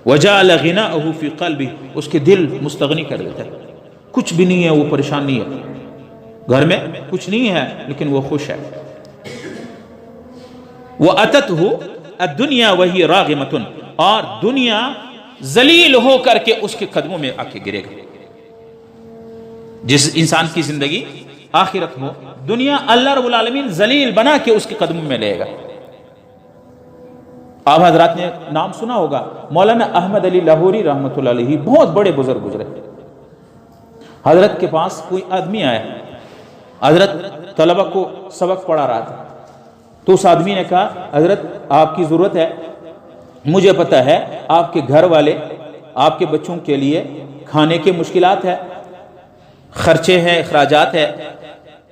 وجعل غناءه فی قلبہ، اس کے دل مستغنی کر دیتا ہے، کچھ بھی نہیں ہے، وہ پریشان نہیں ہے، گھر میں کچھ نہیں ہے لیکن وہ خوش ہے۔ وَأَتَتْهُ الدُّنْيَا وَهِيَ رَاغِمَةٌ، اور دنیا ذلیل ہو کر کے اس کے قدموں میں آ کے گرے گا۔ جس انسان کی زندگی آخرت ہو، دنیا اللہ رب العالمین ذلیل بنا کے اس کے قدموں میں لے گا۔ آپ حضرات نے نام سنا ہوگا مولانا احمد علی لاہوری رحمۃ اللہ علیہ، بہت بڑے بزرگ گزرے۔ حضرت کے پاس کوئی آدمی آیا، حضرت طلبہ کو سبق پڑھا رہا تھا، تو اس آدمی نے کہا حضرت آپ کی ضرورت ہے، مجھے پتہ ہے آپ کے گھر والے، آپ کے بچوں کے لیے کھانے کے مشکلات ہے، خرچے ہیں، اخراجات ہے،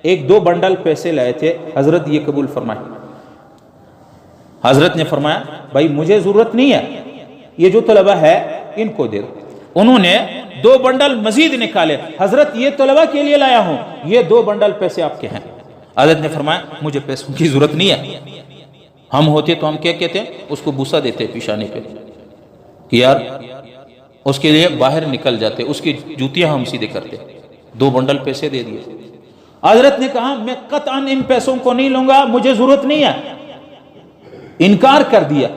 ایک دو بنڈل پیسے لائے تھے، حضرت یہ قبول فرمائے۔ حضرت نے فرمایا بھائی مجھے ضرورت نہیں ہے، یہ جو طلبہ ہے ان کو دے دو۔ انہوں نے دو بنڈل مزید نکالے، حضرت یہ طلبہ کے لیے لایا ہوں، یہ دو بنڈل پیسے آپ کے ہیں۔ حضرت نے فرمایا مجھے پیسوں کی ضرورت نہیں ہے، ہم ہوتے تو ہم کیا کہتے، اس کو بوسہ دیتے پیشانی پہ کہ یار اس کے لیے باہر نکل جاتے، اس کی جوتیاں ہم سیدھے کرتے۔ دو بنڈل پیسے دے دیے۔ حضرت نے کہا میں قطعاً ان پیسوں کو نہیں لوں گا، مجھے ضرورت نہیں ہے، انکار کر دیا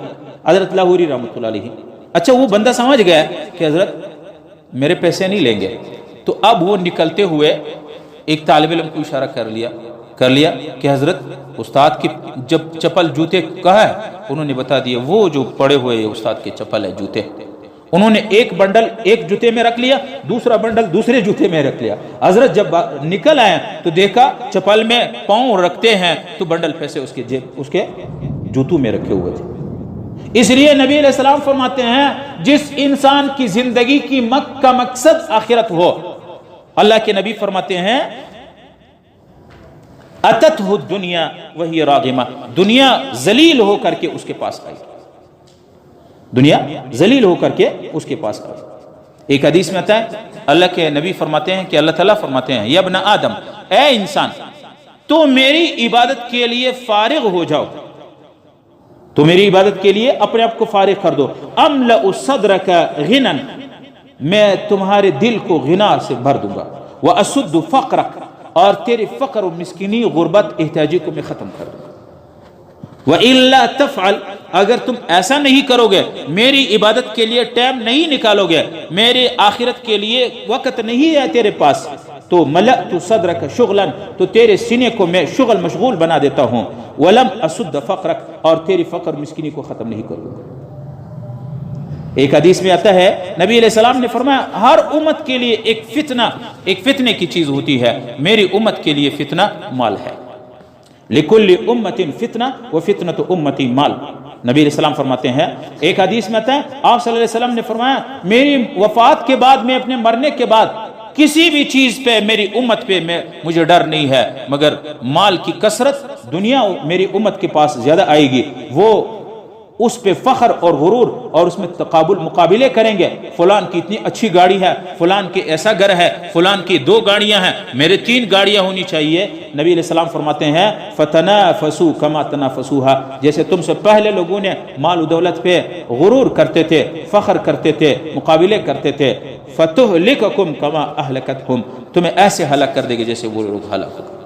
حضرت لاہوری رحمۃ اللہ علیہ۔ اچھا وہ بندہ سمجھ گیا کہ حضرت میرے پیسے نہیں لیں گے، تو اب وہ نکلتے ہوئے ایک طالب علم کو اشارہ کر لیا کہ حضرت استاد کی جب چپل جوتے کہا ہے، انہوں نے بتا دیا وہ جو پڑے ہوئے استاد کے چپل ہے جوتے۔ انہوں نے ایک بنڈل ایک جوتے میں رکھ لیا، دوسرا بنڈل دوسرے جوتے میں رکھ لیا۔ حضرت جب نکل آئے تو دیکھا چپل میں پاؤں رکھتے ہیں تو بنڈل پیسے اس کے جوتوں میں رکھے ہوئے تھے۔ اس لیے نبی علیہ السلام فرماتے ہیں جس انسان کی زندگی کی کا مقصد آخرت ہو، اللہ کے نبی فرماتے ہیں اتتہ الدنیا وہی راغمہ، دنیا ذلیل ہو کر کے اس کے پاس آئی، دنیا ذلیل ہو کر کے اس کے پاس آئی۔ ایک حدیث میں آتا ہے اللہ کے نبی فرماتے ہیں کہ اللہ تعالیٰ فرماتے ہیں یا ابن آدم، اے انسان تو میری عبادت کے لیے فارغ ہو جاؤ، تو میری عبادت کے لیے اپنے آپ کو فارغ کر دو، املأ صدرک غنا، میں تمہارے دل کو غنا سے بھر دوں گا، واسد فقرک، اور تیرے فقر و مسکینی غربت احتیاجی کو میں ختم کر دوں گا، وَإِلَّا تَفْعَلْ، اگر تم ایسا نہیں کرو گے، میری عبادت کے لیے ٹائم نہیں نکالو گے، میرے آخرت کے لیے وقت نہیں ہے تیرے پاس، تو ملأت صدرک شغلا، تو تیرے سینے کو میں شغل مشغول بنا دیتا ہوں، ولم اسد فقرک، اور تیری فقر مسکینی کو ختم نہیں کروں گا۔ ایک حدیث میں آتا ہے نبی علیہ السلام نے فرمایا ہر امت کے لیے ایک فتنے کی چیز ہوتی ہے، میری امت کے لیے فتنہ مال ہے، لکل امت فتنہ وفتنۃ امتی مال۔ نبی علیہ السلام فرماتے ہیں، ایک حدیث میں آتا ہے آپ صلی اللہ علیہ وسلم نے فرمایا میری وفات کے بعد، میں اپنے مرنے کے بعد کسی بھی چیز پہ میری امت پہ مجھے ڈر نہیں ہے مگر مال کی کثرت، دنیا میری امت کے پاس زیادہ آئے گی، وہ اس پہ فخر اور غرور اور اس میں مقابلے کریں گے، فلان کی اتنی اچھی گاڑی ہے، فلان کے ایسا گھر ہے، فلان کی 2 گاڑیاں ہیں، میرے 3 گاڑیاں ہونی چاہیے۔ نبی علیہ السلام فرماتے ہیں فتنافسوا کما تنافسوها، جیسے تم سے پہلے لوگوں نے مال و دولت پہ غرور کرتے تھے، فخر کرتے تھے، مقابلے کرتے تھے، فتہلککم کما اہلکتہم، تمہیں ایسے ہلاک کر دے گے جیسے وہ لوگ ہلاک ہو گئے۔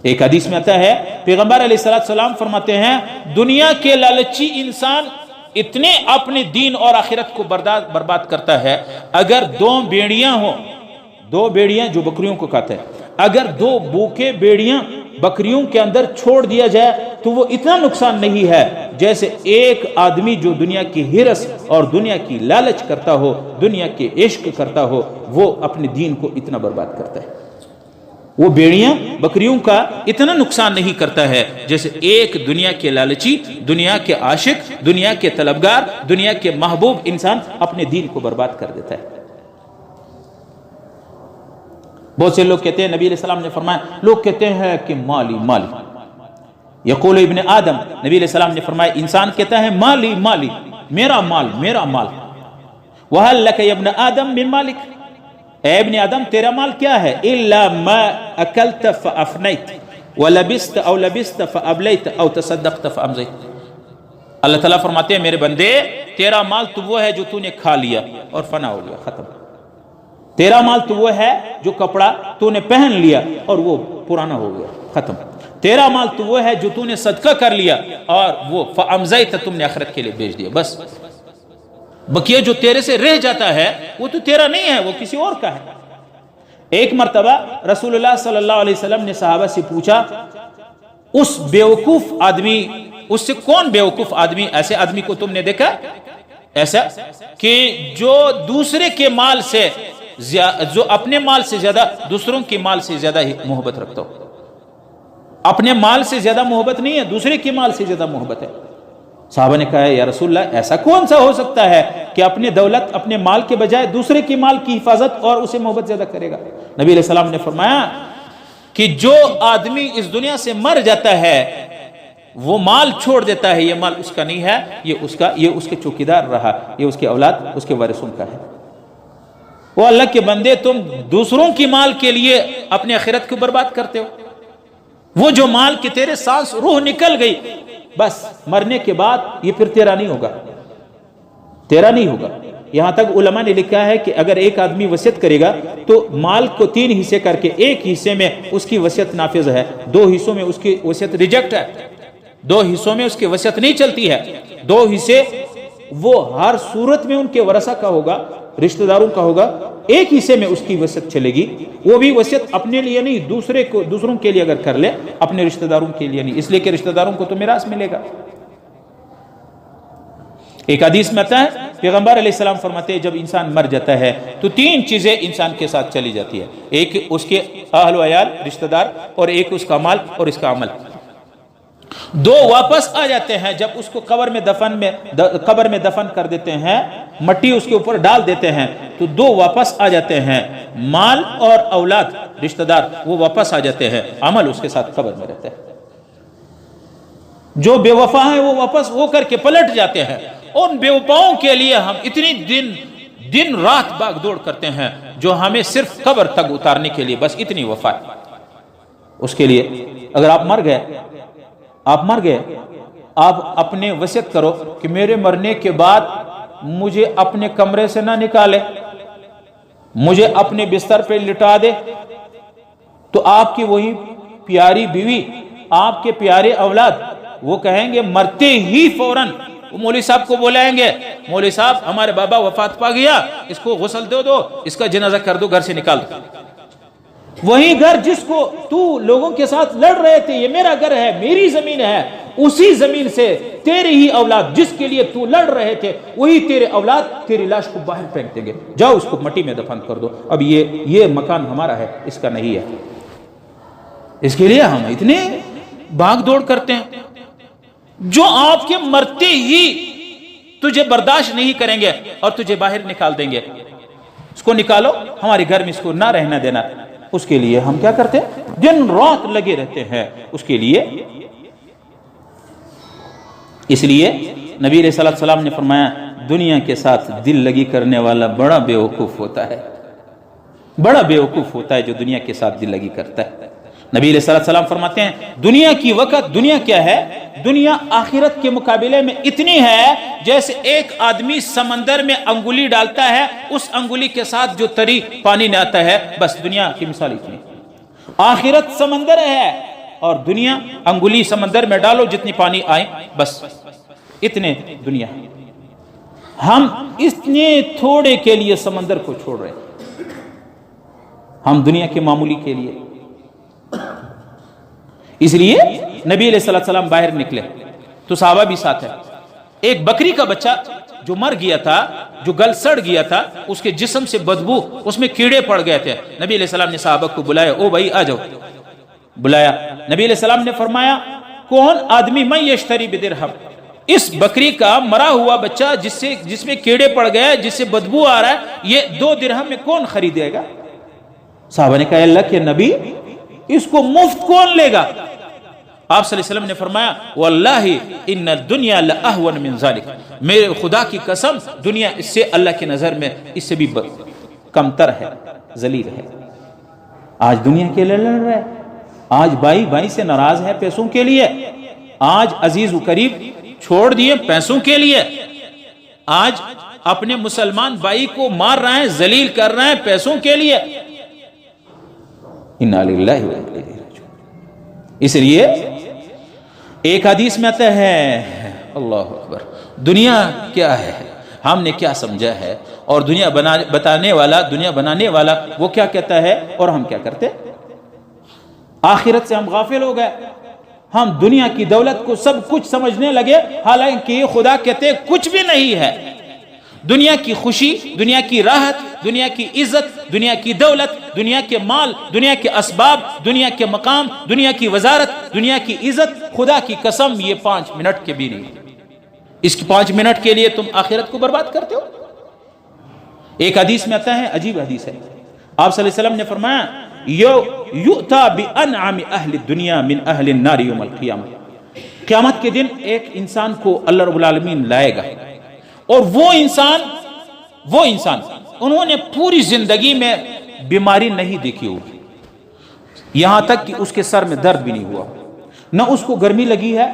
ایک حدیث میں آتا ہے پیغمبر علیہ السلام فرماتے ہیں دنیا کے لالچی انسان اتنے اپنے دین اور آخرت کو برباد کرتا ہے، اگر 2 بیڑیاں ہوں، 2 بیڑیاں جو بکریوں کو کھاتے ہیں، اگر 2 بھوکے بیڑیاں بکریوں کے اندر چھوڑ دیا جائے تو وہ اتنا نقصان نہیں ہے جیسے ایک آدمی جو دنیا کی ہرس اور دنیا کی لالچ کرتا ہو، دنیا کے عشق کرتا ہو، وہ اپنے دین کو اتنا برباد کرتا ہے۔ وہ بیڑیاں بکریوں کا اتنا نقصان نہیں کرتا ہے جیسے ایک دنیا کے لالچی، دنیا کے عاشق، دنیا کے طلبگار، دنیا کے محبوب انسان اپنے دین کو برباد کر دیتا ہے۔ بہت سے لوگ کہتے ہیں، نبی علیہ السلام نے فرمایا، لوگ کہتے ہیں کہ مالی مالی، یقول ابن آدم، نبی علیہ السلام نے فرمایا انسان کہتا ہے مالی مالی، میرا مال میرا مال، وَهَلْ لَكَ يَا ابْنَ آدَمْ مِنْ مَالِكَ، اے ابن آدم تیرا مال کیا ہے؟ إِلَّا مَا أَكَلْتَ فَأَفْنَيْتَ وَلَبِسْتَ أَوْ لَبِسْتَ فَأَبْلَيْتَ أَوْ تَصَدَّقْتَ فَأَمْزَيْتَ، اللہ تعالیٰ فرماتے ہیں میرے بندے تیرا مال تو وہ ہے جو تو نے کھا لیا اور فنا ہو گیا، ختم۔ تیرا مال تو وہ ہے جو کپڑا تو نے پہن لیا اور وہ پرانا ہو گیا، ختم۔ تیرا مال تو وہ ہے جو تو نے صدقہ کر لیا اور وہ فَأَمْزَيْتَ تم نے آخرت کے لیے بیچ دیا، بس۔ بقیہ جو تیرے سے رہ جاتا ہے وہ تو تیرا نہیں ہے، وہ کسی اور کا ہے۔ ایک مرتبہ رسول اللہ صلی اللہ علیہ وسلم نے صحابہ سے پوچھا اس بیوقوف آدمی، اس سے کون بیوقوف آدمی، ایسے آدمی کو تم نے دیکھا ایسا کہ جو دوسرے کے مال سے، جو اپنے مال سے زیادہ دوسروں کے مال سے زیادہ ہی محبت رکھتا ہو؟ اپنے مال سے زیادہ محبت نہیں ہے، دوسرے کے مال سے زیادہ محبت ہے۔ صحابہ نے کہا یا رسول اللہ ایسا کون سا ہو سکتا ہے کہ اپنے دولت اپنے مال کے بجائے دوسرے کے مال کی حفاظت اور اسے محبت زیادہ کرے گا؟ نبی علیہ السلام نے فرمایا کہ جو آدمی اس دنیا سے مر جاتا ہے وہ مال چھوڑ دیتا ہے، یہ مال اس کا نہیں ہے، یہ اس کے چوکیدار رہا، یہ اس کے اولاد اس کے وارثوں کا ہے۔ وہ اللہ کے بندے تم دوسروں کی مال کے لیے اپنے آخرت کو برباد کرتے ہو۔ وہ جو مال کی تیرے سانس روح نکل گئی، بس مرنے کے بعد یہ پھر تیرا نہیں ہوگا، تیرا نہیں ہوگا۔ یہاں تک علماء نے لکھا ہے کہ اگر ایک آدمی وصیت کرے گا تو مال کو 3 حصے کر کے ایک حصے میں اس کی وصیت نافذ ہے، 2 حصوں میں اس کی وصیت ریجیکٹ ہے، 2 حصوں میں اس کی وصیت نہیں چلتی ہے۔ 2 حصے وہ ہر صورت میں ان کے ورثہ کا ہوگا، رشتہ داروں کا ہوگا، ایک حصے میں اس کی وصیت چلے گی، وہ بھی وصیت اپنے لیے نہیں، دوسروں کے لیے اگر کر لے، اپنے رشتہ داروں کے لیے نہیں، اس لیے کہ رشتہ داروں کو تو میراث ملے گا۔ ایک حدیث میں آتا ہے پیغمبر علیہ السلام فرماتے ہیں جب انسان مر جاتا ہے تو 3 چیزیں انسان کے ساتھ چلی جاتی ہے، ایک اس کے اہل و عیال رشتہ دار، اور ایک اس کا مال اور اس کا عمل۔ 2 واپس آ جاتے ہیں جب اس کو قبر میں دفن کر دیتے ہیں، مٹی اس کے اوپر ڈال دیتے ہیں تو 2 واپس آ جاتے ہیں، مال اور اولاد رشتہ دار وہ واپس آ جاتے ہیں، عمل اس کے ساتھ قبر میں رہتا ہے۔ جو بے وفا ہیں وہ واپس ہو کر کے پلٹ جاتے ہیں، ان بے وفاؤں کے لیے ہم اتنی دن رات بھاگ دوڑ کرتے ہیں جو ہمیں صرف قبر تک اتارنے کے لیے، بس اتنی وفا ہے اس کے لیے۔ اگر آپ مر گئے، آپ اپنے وصیت کرو کہ میرے مرنے کے بعد مجھے اپنے کمرے سے نہ نکالے، مجھے اپنے بستر پہ لٹا دے، تو آپ کی وہی پیاری بیوی، آپ کے پیارے اولاد وہ کہیں گے مرتے ہی فوراً، وہ مولوی صاحب کو بلائیں گے، مولوی صاحب ہمارے بابا وفات پا گیا، اس کو غسل دو، اس کا جنازہ کر دو، گھر سے نکال دو۔ وہی گھر جس کو تو لوگوں کے ساتھ لڑ رہے تھے، یہ میرا گھر ہے، میری زمین ہے، اسی زمین سے تیرے ہی اولاد جس کے لیے تو لڑ رہے تھے، وہی تیرے اولاد تیری لاش کو باہر پھینک دیں گے، جاؤ اس کو مٹی میں دفن کر دو، اب یہ مکان ہمارا ہے، اس کا نہیں ہے۔ اس کے لیے ہم اتنے بھاگ دوڑ کرتے ہیں، جو آپ کے مرتے ہی تجھے برداشت نہیں کریں گے اور تجھے باہر نکال دیں گے۔ اس کو نکالو، ہمارے گھر میں اس کو نہ رہنا دینا۔ اس کے لیے ہم کیا کرتے ہیں؟ دن رات لگے رہتے ہیں اس کے لیے۔ اس لیے نبی علیہ السلام نے فرمایا دنیا کے ساتھ دل لگی کرنے والا بڑا بیوقوف ہوتا ہے، بڑا بیوقوف ہوتا ہے جو دنیا کے ساتھ دل لگی کرتا ہے۔ نبی علیہ السلام فرماتے ہیں دنیا کی وقت، دنیا کیا ہے؟ دنیا آخرت کے مقابلے میں اتنی ہے جیسے ایک آدمی سمندر میں انگلی ڈالتا ہے، اس انگلی کے ساتھ جو تری پانی نہ آتا ہے، بس دنیا کی مثال اتنی۔ آخرت سمندر ہے اور دنیا انگلی سمندر میں ڈالو جتنی پانی آئے، بس اتنے دنیا۔ ہم اتنے تھوڑے کے لیے سمندر کو چھوڑ رہے ہیں، ہم دنیا کے معمولی کے لیے۔ اس لیے نبی علیہ السلام باہر نکلے تو صحابہ بھی ساتھ ہے۔ ایک بکری کا بچہ جو مر گیا تھا، جو گل سڑ گیا تھا، اس کے جسم سے بدبو، اس میں کیڑے پڑ گئے تھے۔ نبی علیہ السلام نے صحابہ کو بلایا، او بھائی آ جاؤ، بلایا۔ نبی علیہ السلام نے فرمایا کون آدمی من یشتری بدرہم، اس بکری کا مرا ہوا بچہ جس میں کیڑے پڑ گئے، جس سے بدبو آ رہا ہے، یہ 2 درہم میں کون خریدے گا؟ صحابہ نے کہا اللہ کے نبی اس کو مفت کون لے گا؟ آپ صلی اللہ علیہ وسلم نے فرمایا واللہ ان الدنیا لأہون من ذالک، میرے خدا کی قسم دنیا اس سے اللہ کی نظر میں اس سے بھی کمتر ہے، ذلیل ہے۔ آج دنیا کے لیے لڑ رہا ہے، آج بھائی سے ناراض ہے پیسوں کے لیے، آج عزیز و قریب چھوڑ دیے پیسوں کے لیے، آج اپنے مسلمان بھائی کو مار رہے ہیں، ذلیل کر رہے ہیں پیسوں کے لیے۔ انا للہ و انا الیہ راجعون۔ اس لیے ایک حدیث میں آتا ہے، اللہ اکبر، دنیا کیا ہے، ہم نے کیا سمجھا ہے، اور دنیا بتانے والا، دنیا بنانے والا وہ کیا کہتا ہے اور ہم کیا کرتے؟ آخرت سے ہم غافل ہو گئے، ہم دنیا کی دولت کو سب کچھ سمجھنے لگے، حالانکہ خدا کہتے کچھ بھی نہیں ہے۔ دنیا کی خوشی، دنیا کی راحت، دنیا کی عزت، دنیا کی دولت، دنیا کے مال، دنیا کے اسباب، دنیا کے مقام، دنیا کی وزارت، دنیا کی عزت، خدا کی قسم یہ 5 منٹ کے بھی نہیں۔ اس 5 منٹ کے لیے تم آخرت کو برباد کرتے ہو۔ ایک حدیث میں آتا ہے، عجیب حدیث ہے، آپ صلی اللہ علیہ وسلم نے فرمایا یؤتا بانعم اہل الدنیا من اہل النار یوم القیامہ، قیامت کے دن ایک انسان کو اللہ رب العالمین لائے گا، اور وہ انسان انہوں نے پوری زندگی میں بیماری نہیں دیکھی ہوگی، یہاں تک کہ اس کے سر میں درد بھی نہیں ہوا، نہ اس کو گرمی لگی ہے،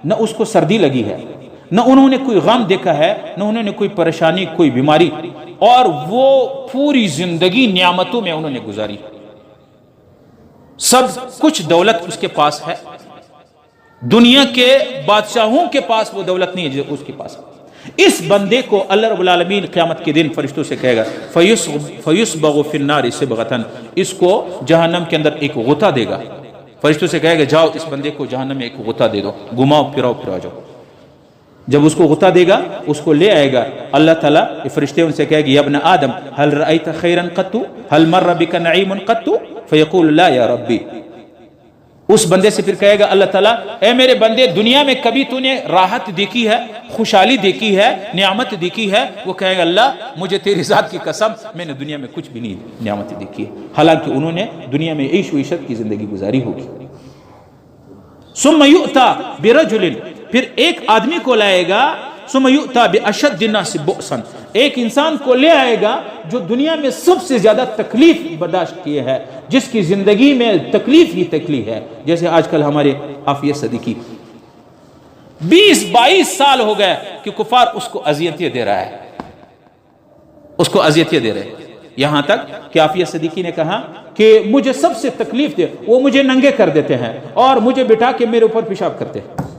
نہ اس کو سردی لگی ہے، نہ انہوں نے کوئی غم دیکھا ہے، نہ انہوں نے کوئی پریشانی، کوئی بیماری، اور وہ پوری زندگی نعمتوں میں انہوں نے گزاری، سب کچھ دولت اس کے پاس ہے، دنیا کے بادشاہوں کے پاس وہ دولت نہیں ہے جو اس کے پاس ہے۔ اس بندے کو اللہ رب العالمین قیامت کے دن فرشتوں سے کہے گا فَيُسْبَغُ فِي النَّارِ سِبْغَةً، اس کو جہنم کے اندر ایک غوطہ دے گا، فرشتوں سے کہے گا جاؤ اس بندے کو جہنم میں ایک غوطہ دے دو، گھماؤ پھراؤ جاؤ۔ جب اس کو غوطہ دے گا، اس کو لے آئے گا اللہ تعالیٰ، فرشتے ان سے کہے گا یا ابن آدم هل رأيت خيرا قط هل مر بك نعيم قط فيقول لا یا ربی۔ اس بندے سے پھر کہے گا اللہ تعالیٰ اے میرے بندے دنیا میں کبھی تو نے راحت دیکھی ہے، خوشحالی دیکھی ہے، نعمت دیکھی ہے؟ وہ کہے گا اللہ مجھے تیری ذات کی قسم میں نے دنیا میں کچھ بھی نہیں نعمت دیکھی ہے، حالانکہ انہوں نے دنیا میں عیش و عشرت کی زندگی گزاری ہوگی۔ ثم یؤتی برجل، پھر ایک آدمی کو لائے گا، ثم یؤتی باشد الناس بؤسا، ایک انسان کو لے آئے گا جو دنیا میں سب سے زیادہ تکلیف برداشت کیے ہے، جس کی زندگی میں تکلیف ہی تکلیف ہے، جیسے آج کل ہمارے عافیہ صدیقی 20-22 سال ہو گئے کہ کفار اس کو اذیتیں دے رہا ہے، اس کو اذیتیں دے رہے ہیں، یہاں تک کہ عافیہ صدیقی نے کہا کہ مجھے سب سے تکلیف دے، وہ مجھے ننگے کر دیتے ہیں اور مجھے بٹھا کے میرے اوپر پیشاب کرتے ہیں،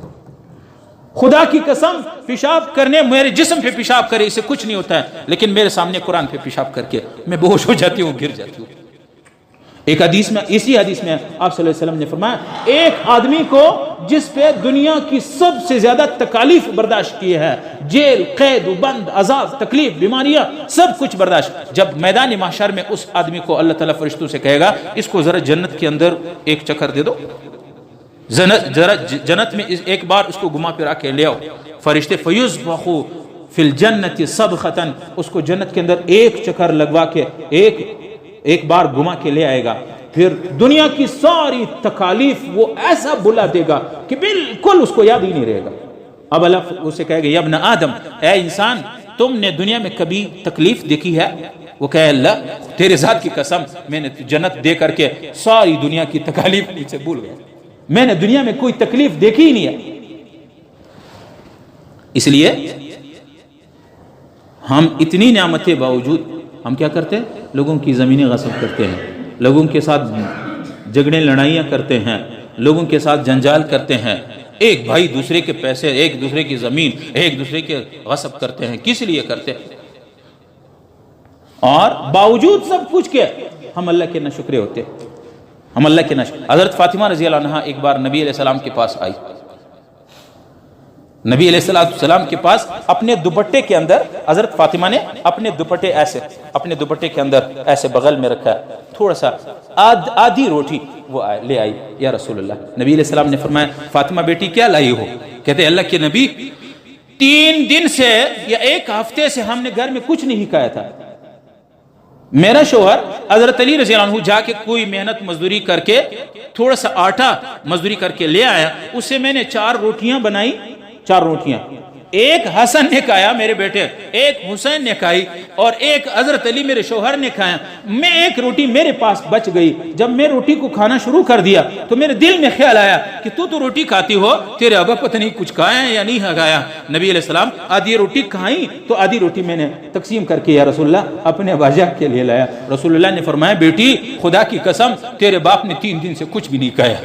خدا کی قسم پیشاب کرنے، میرے جسم پہ پیشاب کرے اسے کچھ نہیں ہوتا ہے، لیکن میرے سامنے قرآن پہ پیشاب کر کے میں بے ہوش ہو جاتی ہوں، گر جاتی ہوں۔ ایک حدیث میں، اسی حدیث میں آپ صلی اللہ علیہ وسلم نے فرمایا ایک آدمی کو جس پہ دنیا کی سب سے زیادہ تکالیف برداشت کی ہے، جیل، قید و بند، عذاب، تکلیف، بیماریاں، سب کچھ برداشت، جب میدان محشر میں اس آدمی کو اللہ تعالیٰ فرشتوں سے کہے گا اس کو ذرا جنت کے اندر ایک چکر دے دو، ذرا جنت میں ایک بار اس کو گھما پھرا کے لے آؤ، فرشتے فیصبح فی الجنت صبغۃ، اس کو جنت کے اندر ایک چکر لگوا کے ایک بار گھما کے لے آئے گا، پھر دنیا کی ساری تکالیف وہ ایسا بلا دے گا کہ بالکل اس کو یاد ہی نہیں رہے گا۔ اب اللہ اسے کہے گا یا ابن آدم، اے انسان تم نے دنیا میں کبھی تکلیف دیکھی ہے؟ وہ کہے اللہ تیرے ذات کی قسم میں نے جنت دے کر کے ساری دنیا کی تکالیف مجھ سے بھول گیا، میں نے دنیا میں کوئی تکلیف دیکھی ہی نہیں ہے۔ اس لیے ہم اتنی نعمتیں باوجود ہم کیا کرتے ہیں؟ لوگوں کی زمینیں غصب کرتے ہیں، لوگوں کے ساتھ جھگڑے لڑائیاں کرتے ہیں، لوگوں کے ساتھ جنجال کرتے ہیں، ایک بھائی دوسرے کے پیسے، ایک دوسرے کی زمین، ایک دوسرے کے غصب کرتے ہیں۔ کس لیے کرتے ہیں؟ اور باوجود سب کچھ کے ہم اللہ کے ناشکرے ہوتے ہیں، ہم اللہ کے ناشکرے۔ حضرت فاطمہ رضی اللہ عنہا ایک بار نبی علیہ السلام کے پاس آئی، نبی علیہ السلام کے پاس اپنے دوپٹے کے اندر، حضرت فاطمہ نے اپنے دوپٹے ایسے اپنے دوپٹے کے اندر ایسے بغل میں رکھا، تھوڑا سا آدھی روٹی وہ لے آئی، یا رسول اللہ۔ نبی علیہ السلام نے فرمایا فاطمہ بیٹی کیا لائی ہو؟ کہتے اللہ کے نبی 3 دن سے یا 1 ہفتے سے ہم نے گھر میں کچھ نہیں کھایا تھا، میرا شوہر حضرت علی رضی اللہ عنہ جا کے کوئی محنت مزدوری کر کے تھوڑا سا آٹا مزدوری کر کے لے آیا، اس سے میں نے 4 روٹیاں بنائی، 4 روٹیاں، ایک حسن نے کھایا میرے بیٹے، ایک حسین نے کھائی، اور ایک حضرت علی میرے شوہر نے کھایا، میں ایک روٹی میرے پاس بچ گئی۔ جب میں روٹی کو کھانا شروع کر دیا تو میرے دل میں خیال آیا کہ تو روٹی کھاتی ہو، تیرے ابا پتہ نہیں کچھ کھایا ہے یا نہیں کھایا۔ نبی علیہ السلام آدھی روٹی کھائیں تو آدھی روٹی میں نے تقسیم کر کے یا رسول اللہ اپنے ابا جان کے لیے لایا۔ رسول اللہ نے فرمایا بیٹی خدا کی قسم تیرے باپ نے 3 دن سے کچھ بھی نہیں کھایا۔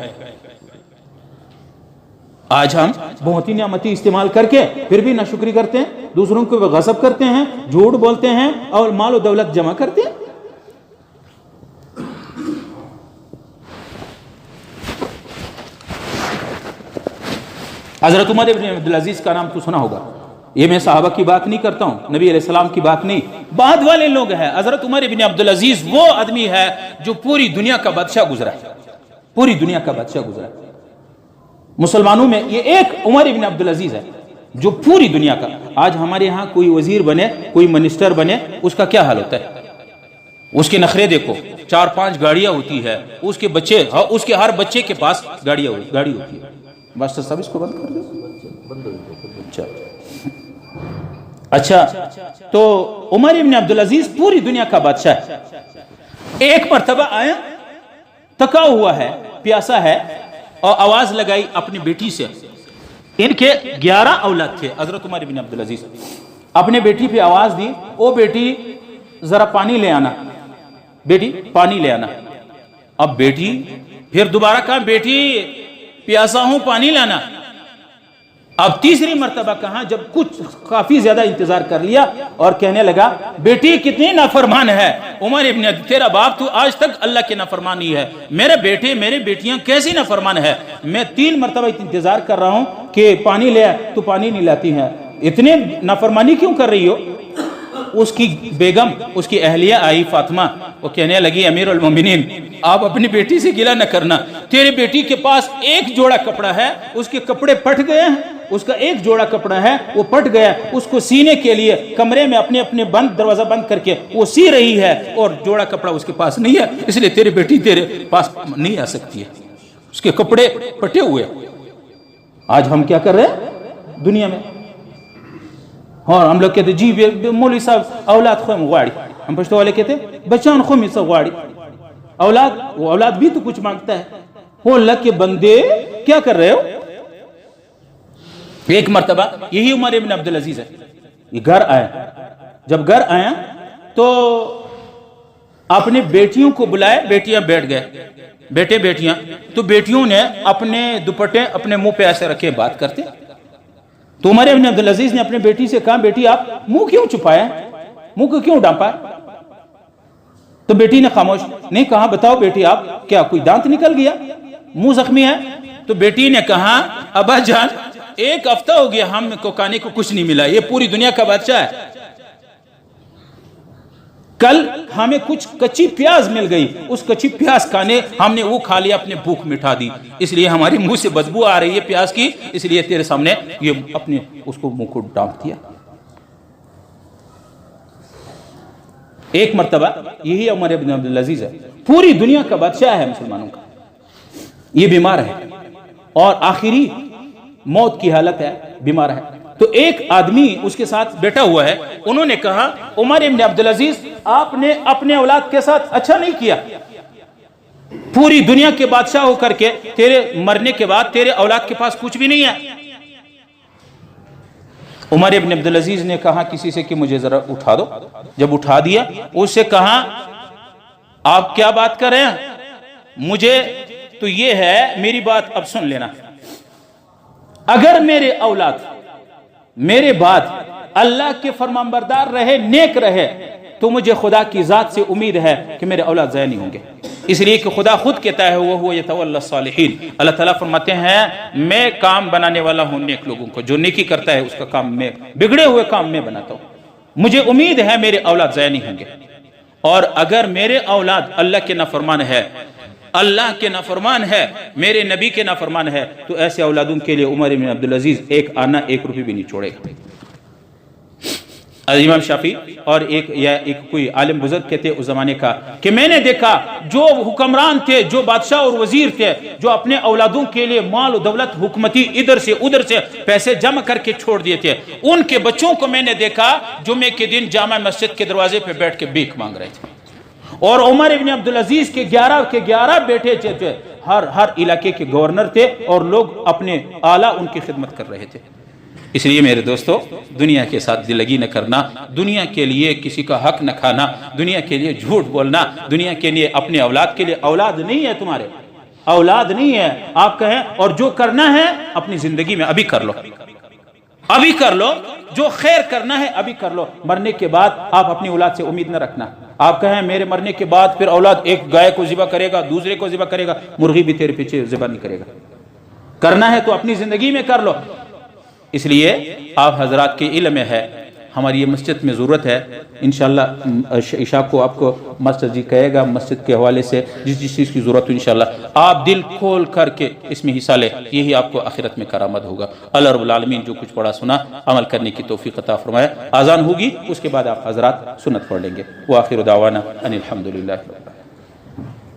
آج ہم بہت ہی نعمتی استعمال کر کے پھر بھی ناشکری کرتے ہیں، دوسروں کو غصب کرتے ہیں، جھوٹ بولتے ہیں اور مال و دولت جمع کرتے ہیں۔ حضرت عمر بن عبدالعزیز کا نام تو سنا ہوگا، یہ میں صحابہ کی بات نہیں کرتا ہوں، نبی علیہ السلام کی بات نہیں، بعد والے لوگ ہیں۔ حضرت عمر بن عبدالعزیز وہ آدمی ہے جو پوری دنیا کا بادشاہ گزرا ہے، پوری دنیا کا بادشاہ گزرا ہے۔ مسلمانوں میں یہ ایک عمر بن عبدالعزیز ہے جو پوری دنیا کا، آج ہمارے ہاں کوئی وزیر بنے، کوئی منسٹر بنے، اس کا کیا حال ہوتا ہے؟ اس کے نخرے دیکھو، 4-5 گاڑیاں ہوتی ہے، اس کے بچے، اس کے ہر بچے کے پاس گاڑی ہوتی ہے۔ ماسٹر صاحب اس کو بند کر دو۔ اچھا، تو عمر بن عبدالعزیز پوری دنیا کا بادشاہ ہے۔ ایک مرتبہ آیا، تھکا ہوا ہے، پیاسا ہے، اور آواز لگائی اپنی بیٹی سے۔ ان کے 11 اولاد تھے حضرت عمر بن عبدالعزیز، اپنے بیٹی پہ آواز دی، او بیٹی ذرا پانی لے آنا، بیٹی پانی لے آنا۔ اب بیٹی پھر دوبارہ کہا بیٹی پیاسا ہوں پانی لانا۔ اب تیسری مرتبہ کہا، جب کچھ کافی زیادہ انتظار کر لیا اور کہنے لگا بیٹی کتنی نافرمان ہے، عمر ابن تیرا باپ تو آج تک اللہ کے نافرمان ہی ہے، میرے بیٹے میرے بیٹیاں کیسی نافرمان ہے، میں 3 مرتبہ انتظار کر رہا ہوں کہ پانی لے تو پانی نہیں لاتی ہے، اتنے نافرمانی کیوں کر رہی ہو؟ اس کی بیگم، اس کی اہلیہ آئی فاطمہ، وہ کہنے لگی امیر المومنین آپ اپنی بیٹی سے گلہ نہ کرنا، تیرے بیٹی کے پاس ایک جوڑا کپڑا ہے، اس کے کپڑے پھٹ گئے ہیں، اس کا ایک جوڑا کپڑا ہے وہ پھٹ گیا، اس کو سینے کے لیے کمرے میں اپنے بند دروازہ بند کر کے وہ سی رہی ہے، اور جوڑا کپڑا اس کے پاس نہیں ہے، اس لیے تیری بیٹی تیرے پاس نہیں آ سکتی ہے، اس کے کپڑے پھٹے ہوئے۔ آج ہم کیا کر رہے ہیں دنیا میں؟ اور ہم لوگ کہتے جی مولوی صاحب اولاد خوم غواڑی، ہم پشتو والے کہتے بچان خوم سب غواڑی، اولاد بھی تو کچھ مانگتا ہے۔ ہو اللہ کے بندے کیا کر رہے ہو؟ ایک مرتبہ یہی عمر ابن عبدالعزیز ہے، یہ گھر آیا، جب گھر آیا تو اپنے بیٹیوں کو بلائے، بیٹیاں بیٹھ گئے، بیٹے بیٹیاں، تو بیٹیوں نے اپنے دوپٹے اپنے منہ پہ ایسے رکھے بات کرتے، تو عمر ابن عبدالعزیز نے اپنے بیٹی سے کہا بیٹی آپ منہ کیوں چھپایا، منہ کو کیوں ڈانپا؟ تو بیٹی نے خاموش نہیں کہا بتاؤ بیٹی آپ کیا کوئی دانت نکل گیا، منہ زخمی ہے؟ تو بیٹی نے کہا ابا جان 1 ہفتہ ہو گیا ہم کو کھانے کو کچھ نہیں ملا، یہ پوری دنیا کا بادشاہ ہے، کل ہمیں کچھ کچی پیاز مل گئی، اس کچی پیاز کھانے ہم نے وہ کھا لیا، اپنے بھوک مٹا دی، اس لیے ہماری منہ سے بدبو آ رہی ہے پیاز کی، اس لیے تیرے سامنے یہ اپنے اس کو منہ کو ڈانپ دیا۔ ایک مرتبہ یہی عمر ابن عبدالعزیز ہے، پوری دنیا کا بادشاہ ہے مسلمانوں کا، یہ بیمار ہے اور آخری موت کی حالت ہے، بیمار ہے، تو ایک آدمی اس کے ساتھ بیٹھا ہوا ہے، انہوں نے کہا عمر ابن عبدالعزیز آپ نے اپنے اولاد کے ساتھ اچھا نہیں کیا، پوری دنیا کے بادشاہ ہو کر کے تیرے مرنے کے بعد تیرے اولاد کے پاس کچھ بھی نہیں ہے۔ عمر ابن عبدالعزیز نے کہا کسی سے کہ مجھے ذرا اٹھا دو، جب اٹھا دیا اس سے کہا آپ کیا بات کر رہے ہیں، مجھے تو یہ ہے میری بات اب سن لینا، اگر میرے اولاد میرے بعد اللہ کے فرمانبردار رہے، نیک رہے، تو مجھے خدا کی ذات سے امید ہے کہ میرے اولاد ضائع نہیں ہوں گے، اس لیے کہ خدا خود کہتا ہے وَهُوَ يَتَوَلَّى الصَّالِحِينَ، اللہ تعالیٰ فرماتے ہیں میں کام بنانے والا ہوں نیک لوگوں کو، جو نیکی کرتا ہے اس کا کام میں، بگڑے ہوئے کام میں بناتا ہوں، مجھے امید ہے میرے اولاد ضائع نہیں ہوں گے، اور اگر میرے اولاد اللہ کے نافرمان ہے، اللہ کے نافرمان ہے، میرے نبی کے نافرمان ہے، تو ایسے اولادوں کے لیے عمر بن عبدالعزیز 1 آنا 1 روپے بھی نہیں چھوڑے گا۔ امام شافعی اور ایک کوئی عالم بزرگ کہتے اس زمانے کا کہ میں نے دیکھا جو حکمران تھے، جو بادشاہ اور وزیر تھے، جو اپنے اولادوں کے لیے مال و دولت حکومتی ادھر سے ادھر سے پیسے جمع کر کے چھوڑ دیے تھے، ان کے بچوں کو میں نے دیکھا جمعے کے دن جامع مسجد کے دروازے پہ بیٹھ کے بھیک مانگ رہے تھے۔ اور عمر ابن عبدالعزیز کے 11 بیٹے تھے، ہر علاقے کے گورنر تھے اور لوگ اپنے اعلیٰ ان کی خدمت کر رہے تھے۔ اس لیے میرے دوستو، دنیا کے ساتھ دلگی نہ کرنا، دنیا کے لیے کسی کا حق نہ کھانا، دنیا کے لیے جھوٹ بولنا، دنیا کے لیے اپنے اولاد کے لیے، اولاد نہیں ہے تمہارے، اولاد نہیں ہے، آپ کہیں اور جو کرنا ہے اپنی زندگی میں ابھی کر لو، ابھی کر لو، جو خیر کرنا ہے ابھی کر لو، مرنے کے بعد آپ اپنی اولاد سے امید نہ رکھنا۔ آپ کہیں میرے مرنے کے بعد پھر اولاد ایک گائے کو ذبح کرے گا، دوسرے کو ذبح کرے گا، مرغی بھی تیرے پیچھے ذبح نہیں کرے گا۔ کرنا ہے تو اپنی زندگی میں کر لو۔ اس لیے آپ حضرات کے علم میں ہے، ہماری یہ مسجد میں ضرورت ہے، انشاءاللہ عشاء کو آپ کو مسجد جی کہے گا، مسجد کے حوالے سے جس چیز کی ضرورت ہو انشاءاللہ آپ دل کھول کر کے اس میں حصہ لیں، یہی آپ کو آخرت میں کرامت ہوگا۔ اللہ رب العالمین جو کچھ پڑھا سنا عمل کرنے کی توفیق عطا فرمائے۔ آذان ہوگی، اس کے بعد آپ حضرات سنت پڑھ لیں گے۔ وآخر دعوانا ان الحمدللہ۔